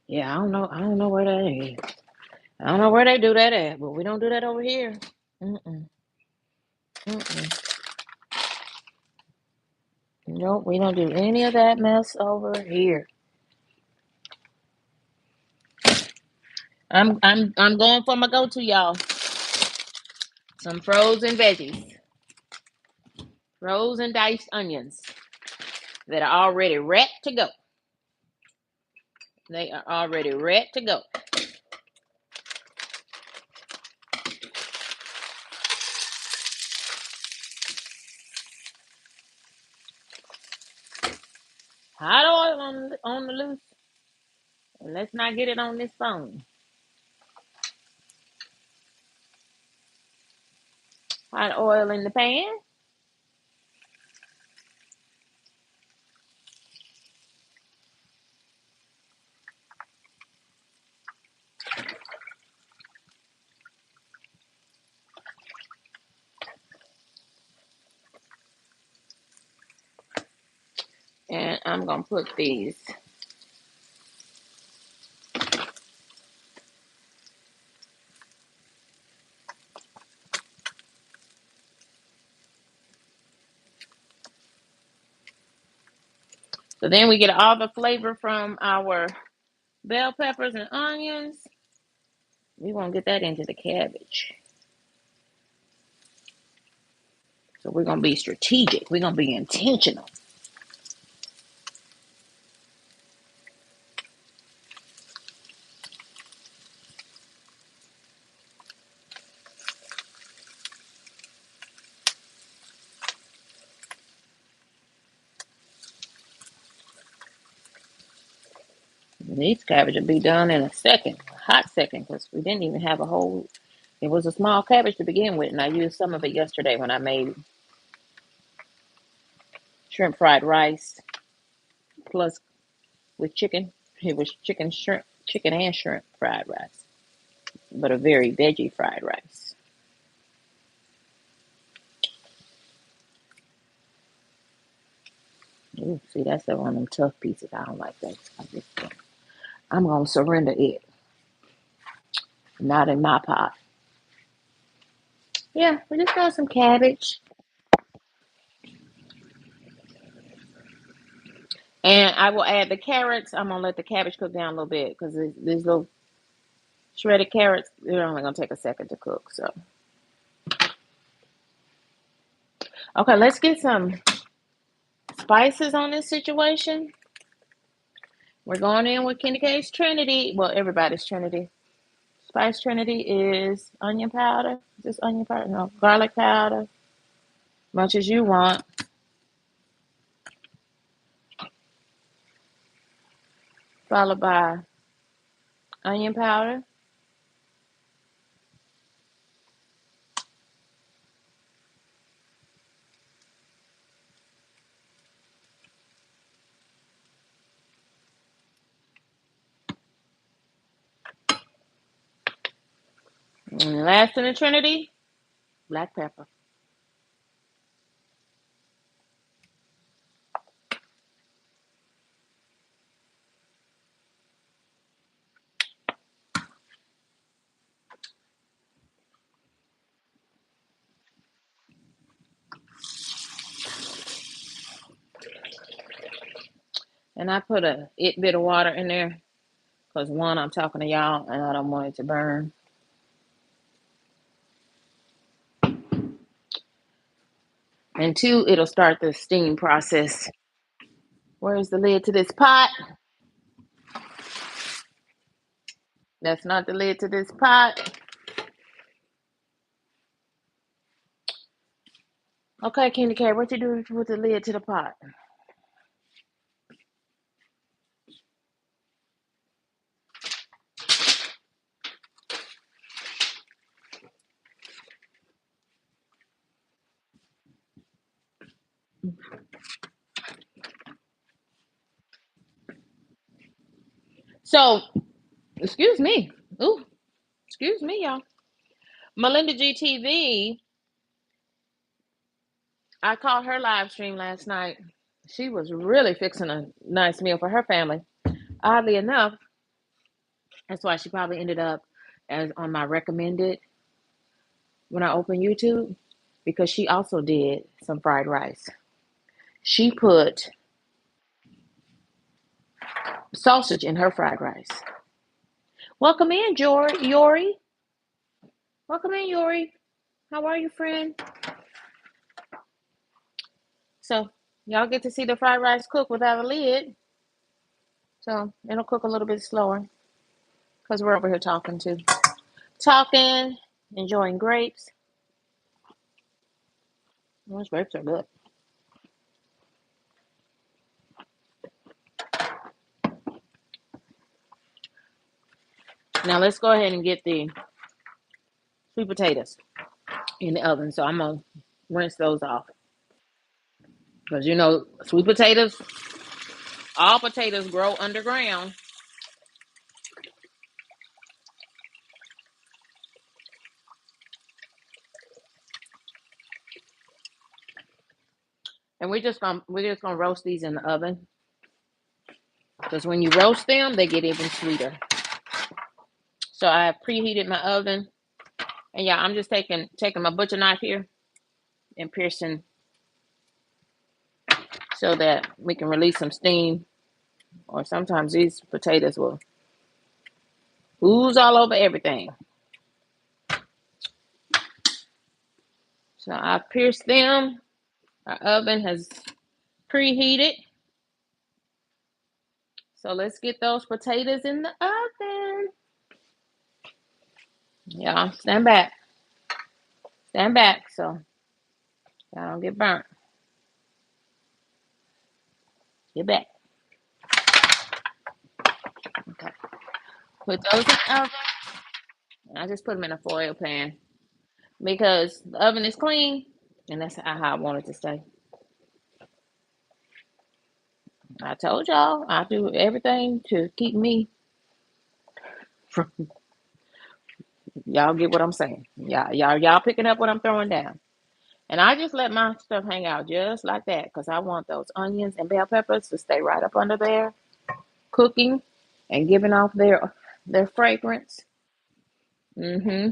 Yeah, I don't know where that is. I don't know where they do that at, but we don't do that over here. Nope, we don't do any of that mess over here. I'm going for my go-to, y'all. Some frozen veggies. Frozen diced onions that are already ready to go. They are already ready to go. Hot oil on the loose. And let's not get it on this phone. Hot oil in the pan. And I'm going to put these. So then we get all the flavor from our bell peppers and onions. We want to get that into the cabbage. So we're going to be strategic. We're going to be intentional. These cabbage will be done in a second, a hot second, because we didn't even have a whole. It was a small cabbage to begin with, and I used some of it yesterday when I made shrimp fried rice plus with chicken. It was chicken and shrimp fried rice, but a very veggie fried rice. Ooh, see, that's the one of them tough pieces. I don't like that. I'm gonna surrender it. Not in my pot. Yeah, we just got some cabbage. And I will add the carrots. I'm gonna let the cabbage cook down a little bit because these little shredded carrots, they're only gonna take a second to cook. So okay, let's get some spices on this situation. We're going in with KendyK's Trinity. Well, everybody's Trinity. Spice Trinity is onion powder. Is this onion powder? No, garlic powder. Much as you want. Followed by onion powder. And last in the Trinity, black pepper. And I put a bit of water in there because one, I'm talking to y'all and I don't want it to burn. And two, it'll start the steam process. Where's the lid to this pot? That's not the lid to this pot. Okay, KendyK, what you do with the lid to the pot? So, excuse me. Ooh, excuse me, y'all. Melinda GTV, I caught her live stream last night. She was really fixing a nice meal for her family. Oddly enough, that's why she probably ended up as on my recommended when I opened YouTube because she also did some fried rice. She put sausage in her fried rice. Welcome in, Yori. Welcome in, Yori. How are you, friend? So, y'all get to see the fried rice cook without a lid. So, it'll cook a little bit slower because we're over here talking too. Talking, enjoying grapes. Those grapes are good. Now, let's go ahead and get the sweet potatoes. in the oven. So I'm gonna rinse those off because you know sweet potatoes, all potatoes grow underground. And we're just gonna roast these in the oven because when you roast them, they get even sweeter. So I have preheated my oven, and yeah, I'm just taking my butcher knife here and piercing so that we can release some steam. Or sometimes these potatoes will ooze all over everything. So I pierced them. Our oven has preheated. So let's get those potatoes in the oven. Y'all stand back. Stand back so y'all don't get burnt. Get back. Okay. Put those in the oven. I just put them in a foil pan because the oven is clean and that's how I want it to stay. I told y'all I do everything to keep me from y'all get what I'm saying. Y'all picking up what I'm throwing down. And I just let my stuff hang out just like that because I want those onions and bell peppers to stay right up under there, cooking and giving off their fragrance. Hmm.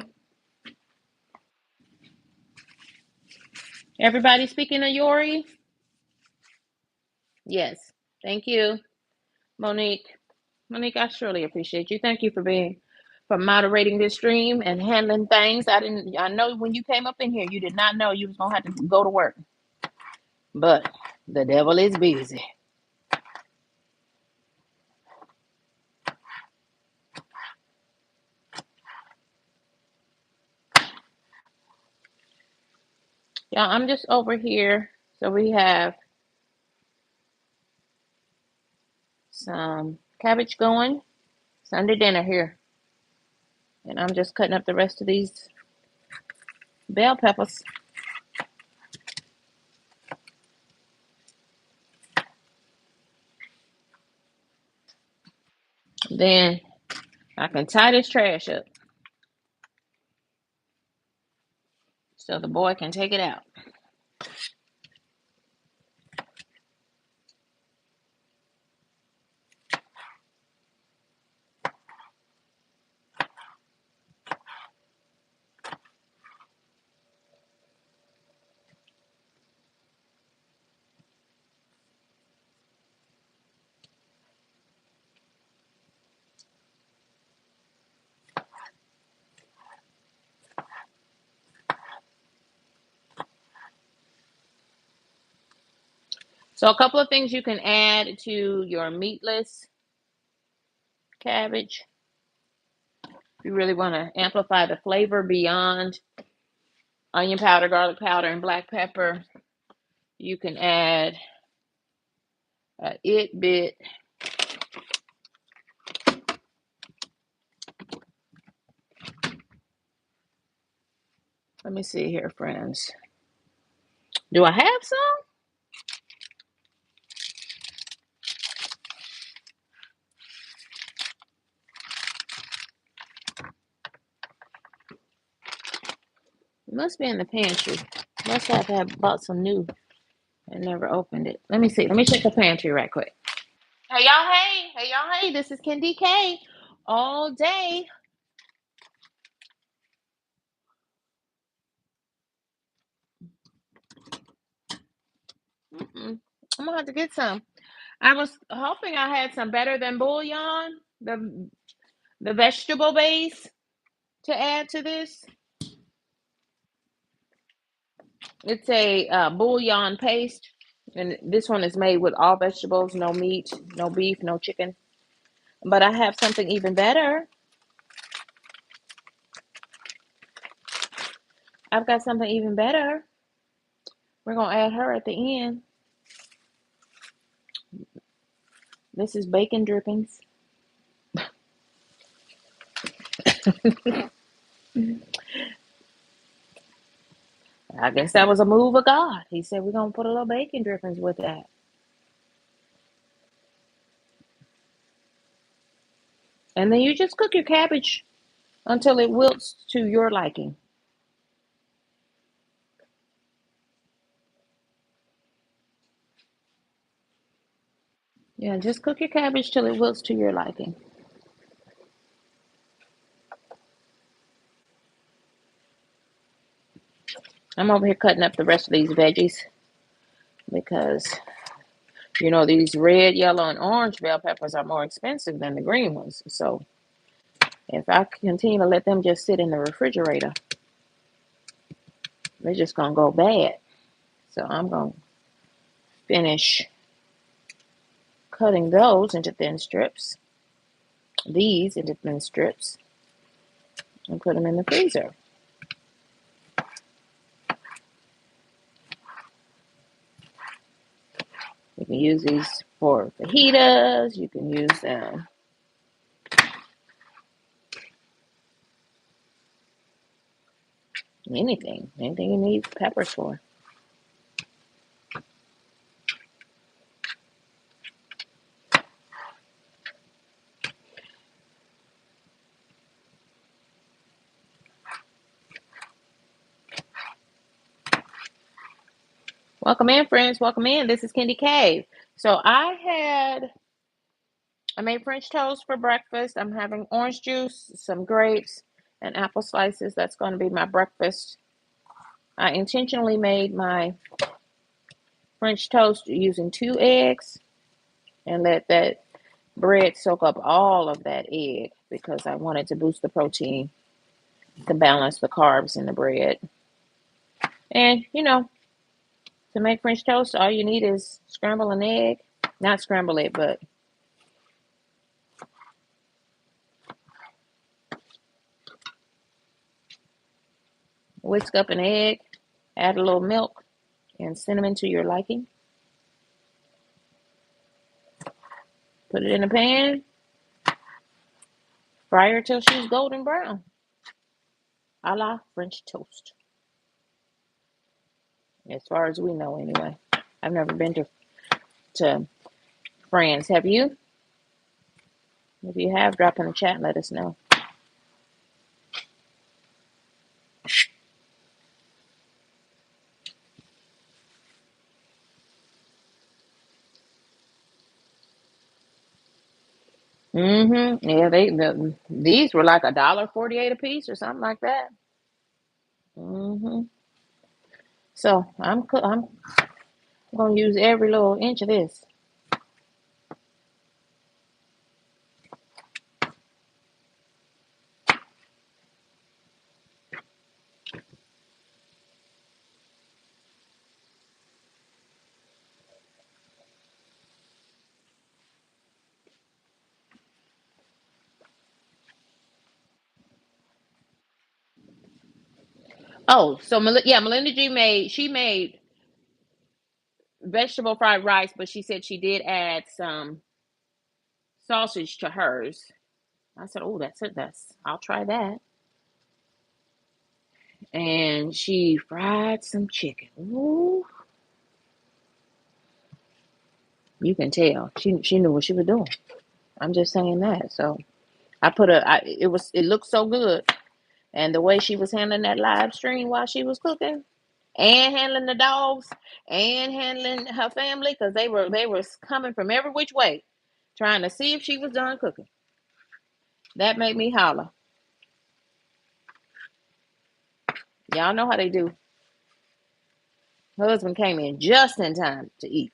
Everybody speaking of Yori? Yes. Thank you, Monique. Monique, I surely appreciate you. Thank you for moderating this stream and handling things. I know when you came up in here, you did not know you was gonna have to go to work. But the devil is busy. Yeah, I'm just over here. So we have some cabbage going. Sunday dinner here. And I'm just cutting up the rest of these bell peppers. Then I can tie this trash up so the boy can take it out. So a couple of things you can add to your meatless cabbage. If you really want to amplify the flavor beyond onion powder, garlic powder, and black pepper, you can add a it bit. Let me see here, friends. Do I have some? It must be in the pantry. Must have bought some new and never opened it. Let me see. Let me check the pantry right quick. Hey y'all, hey, hey y'all, hey, this is KendyK all day. I'm gonna have to get some. I was hoping I had some better than bouillon, the vegetable base to add to this. It's a bouillon paste, and this one is made with all vegetables, no meat, no beef, no chicken. But I have something even better. I've got something even better. We're gonna add her at the end. This is bacon drippings. I guess that was a move of God. He said we're gonna put a little bacon drippings with that. And then you just cook your cabbage until it wilts to your liking. Yeah, just cook your cabbage till it wilts to your liking. I'm over here cutting up the rest of these veggies because these red, yellow, and orange bell peppers are more expensive than the green ones. So if I continue to let them just sit in the refrigerator, they're just gonna go bad. So I'm gonna finish cutting those into thin strips, these into thin strips, and put them in the freezer. You can use these for fajitas. You can use them anything you need peppers for. Welcome in, friends. Welcome in. This is KendyK. So I made French toast for breakfast. I'm having orange juice, some grapes, and apple slices. That's going to be my breakfast. I intentionally made my French toast using 2 eggs and let that bread soak up all of that egg because I wanted to boost the protein to balance the carbs in the bread. And, to make French toast, all you need is scramble an egg. Not scramble it, but whisk up an egg, add a little milk, and cinnamon to your liking. Put it in a pan, fry her till she's golden brown, a la French toast. As far as we know, anyway. I've never been to France. Have you? If you have, drop in the chat and let us know. Yeah, these were like $1.48 a piece or something like that. So I'm gonna use every little inch of this. Oh, so Melinda G made vegetable fried rice, but she said she did add some sausage to hers. I said, "Oh, that's it. I'll try that." And she fried some chicken. Ooh, you can tell she knew what she was doing. I'm just saying that. So it looked so good, and the way she was handling that live stream while she was cooking, and handling the dogs, and handling her family, because they were coming from every which way, trying to see if she was done cooking. That made me holler. Y'all know how they do. Her husband came in just in time to eat.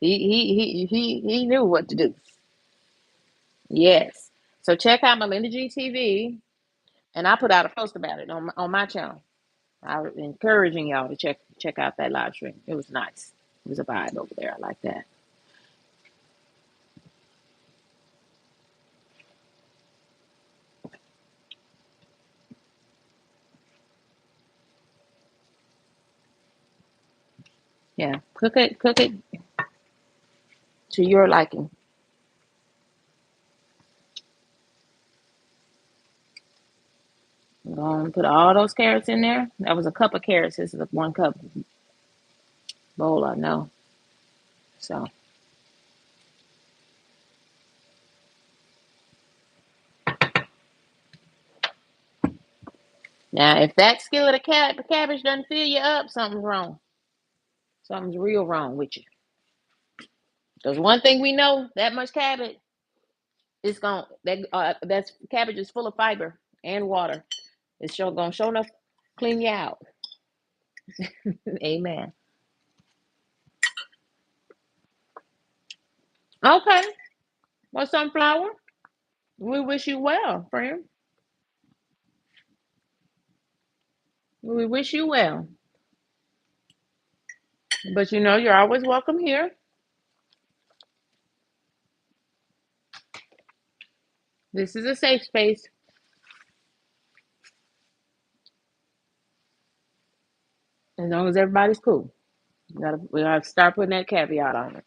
He knew what to do. Yes. So check out Melinda GTV, and I put out a post about it on my channel. I was encouraging y'all to check out that live stream. It was nice. It was a vibe over there. I like that. Yeah, cook it to your liking. Put all those carrots in there. That was a cup of carrots. This is a 1 cup bowl, I know. So now, if that skillet of cabbage doesn't fill you up, something's wrong. Something's real wrong with you. Because one thing we know, that much cabbage is that's cabbage is full of fiber and water. It's gonna show enough clean you out. Amen. Okay. Well, sunflower, we wish you well, friend. We wish you well. But you know, you're always welcome here. This is a safe space as long as everybody's cool. We gotta start putting that caveat on it.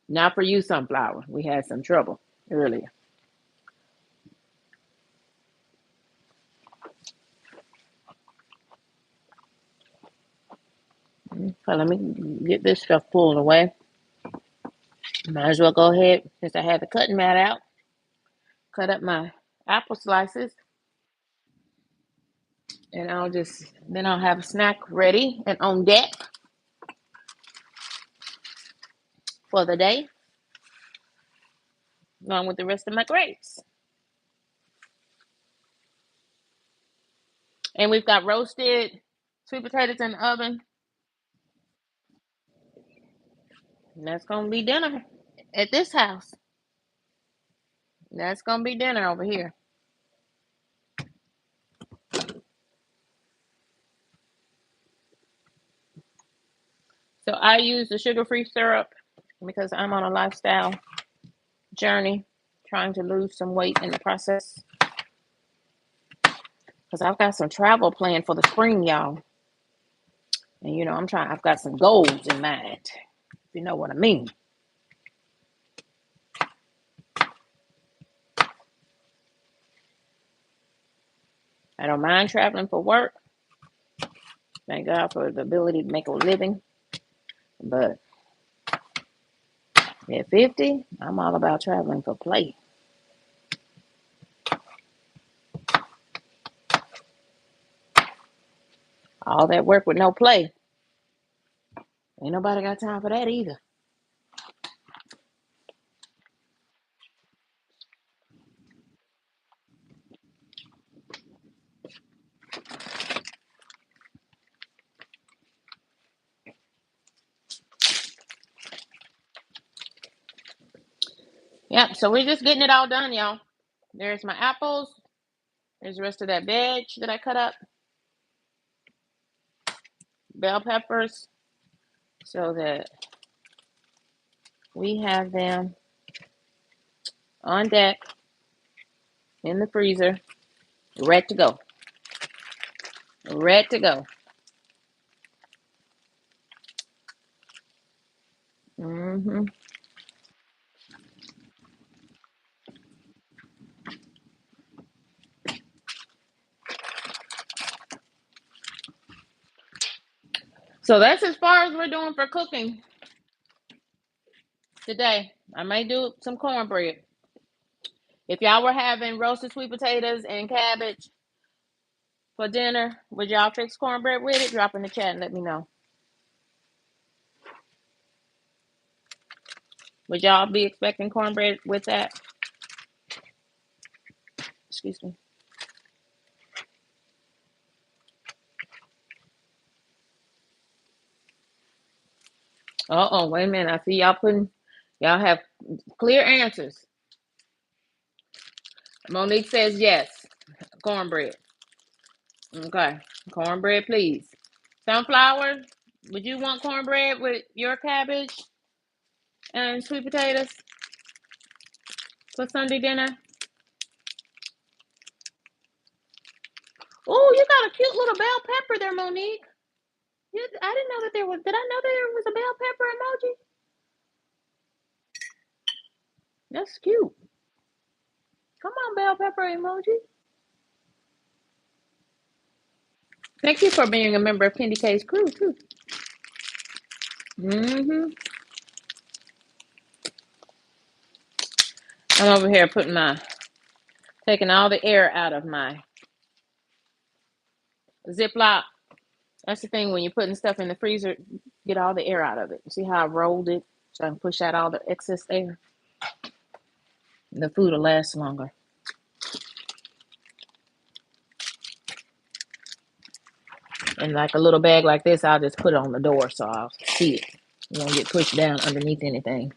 Not for you, sunflower. We had some trouble earlier. So let me get this stuff pulled away. Might as well go ahead, since I had the cutting mat out, cut up my apple slices, and I'll have a snack ready and on deck for the day, along with the rest of my grapes. And we've got roasted sweet potatoes in the oven. And that's gonna be dinner at this house. That's gonna be dinner over here. So I use the sugar-free syrup because I'm on a lifestyle journey, trying to lose some weight in the process. Because I've got some travel planned for the spring, y'all. And you know, I've got some goals in mind, if you know what I mean. I don't mind traveling for work. Thank God for the ability to make a living. But at 50, I'm all about traveling for play. All that work with no play. Ain't nobody got time for that either. Yep, so we're just getting it all done, y'all. There's my apples. There's the rest of that veg that I cut up. Bell peppers. So that we have them on deck in the freezer, ready to go. Ready to go. hmm So that's as far as we're doing for cooking today. I may do some cornbread. If y'all were having roasted sweet potatoes and cabbage for dinner, would y'all fix cornbread with it? Drop in the chat and let me know. Would y'all be expecting cornbread with that? Excuse me. Wait a minute. I see y'all have clear answers. Monique says yes. Cornbread. Okay. Cornbread, please. Sunflower, would you want cornbread with your cabbage and sweet potatoes for Sunday dinner? Oh, you got a cute little bell pepper there, Monique. I didn't know that there was. Did I know that there was a bell pepper emoji? That's cute. Come on, bell pepper emoji. Thank you for being a member of KendyK's crew too. Mm-hmm. I'm over here taking all the air out of my Ziploc. That's the thing when you're putting stuff in the freezer, get all the air out of it. See how I rolled it so I can push out all the excess air? The food will last longer. And like a little bag like this, I'll just put it on the door so I'll see it. It won't get pushed down underneath anything.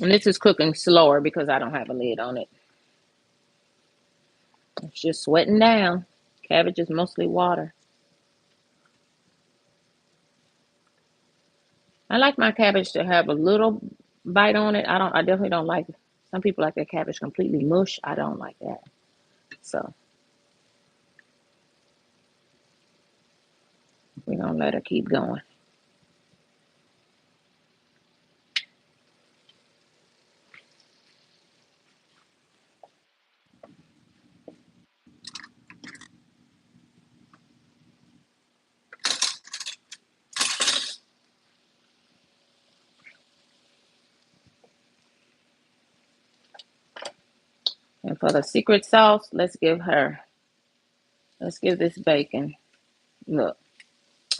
And this is cooking slower because I don't have a lid on it. It's just sweating down. Cabbage is mostly water. I like my cabbage to have a little bite on it. I definitely don't like it. Some people like their cabbage completely mush. I don't like that. So we're gonna let her keep going. And for the secret sauce, let's give this bacon. Look,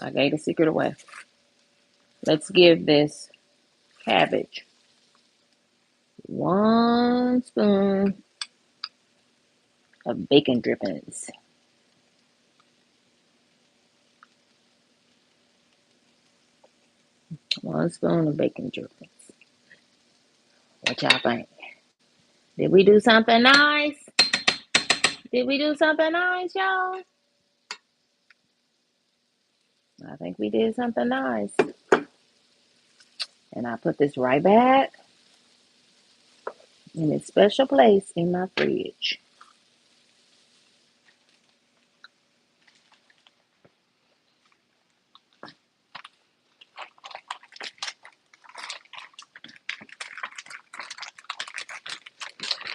I gave the secret away. Let's give this cabbage 1 spoon of bacon drippings. 1 spoon of bacon drippings. What y'all think? Did we do something nice? Did we do something nice, y'all? I think we did something nice. And I put this right back in its special place in my fridge.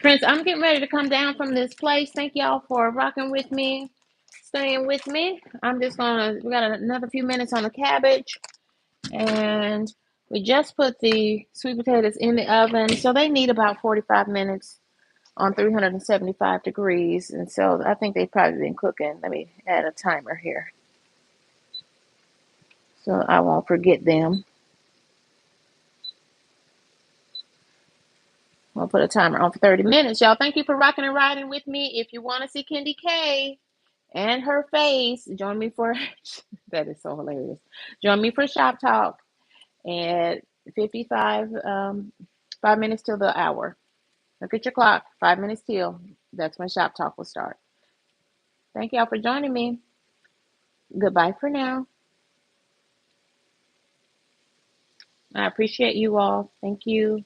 Prince, I'm getting ready to come down from this place. Thank y'all for rocking with me, staying with me. We got another few minutes on the cabbage. And we just put the sweet potatoes in the oven. So they need about 45 minutes on 375 degrees. And so I think they've probably been cooking. Let me add a timer here so I won't forget them. I'll put a timer on for 30 minutes. Y'all, thank you for rocking and riding with me. If you want to see KendyK and her face, join me for that is so hilarious. Join me for Shop Talk at 5 minutes till the hour. Look at your clock. 5 minutes till. That's when Shop Talk will start. Thank y'all for joining me. Goodbye for now. I appreciate you all. Thank you.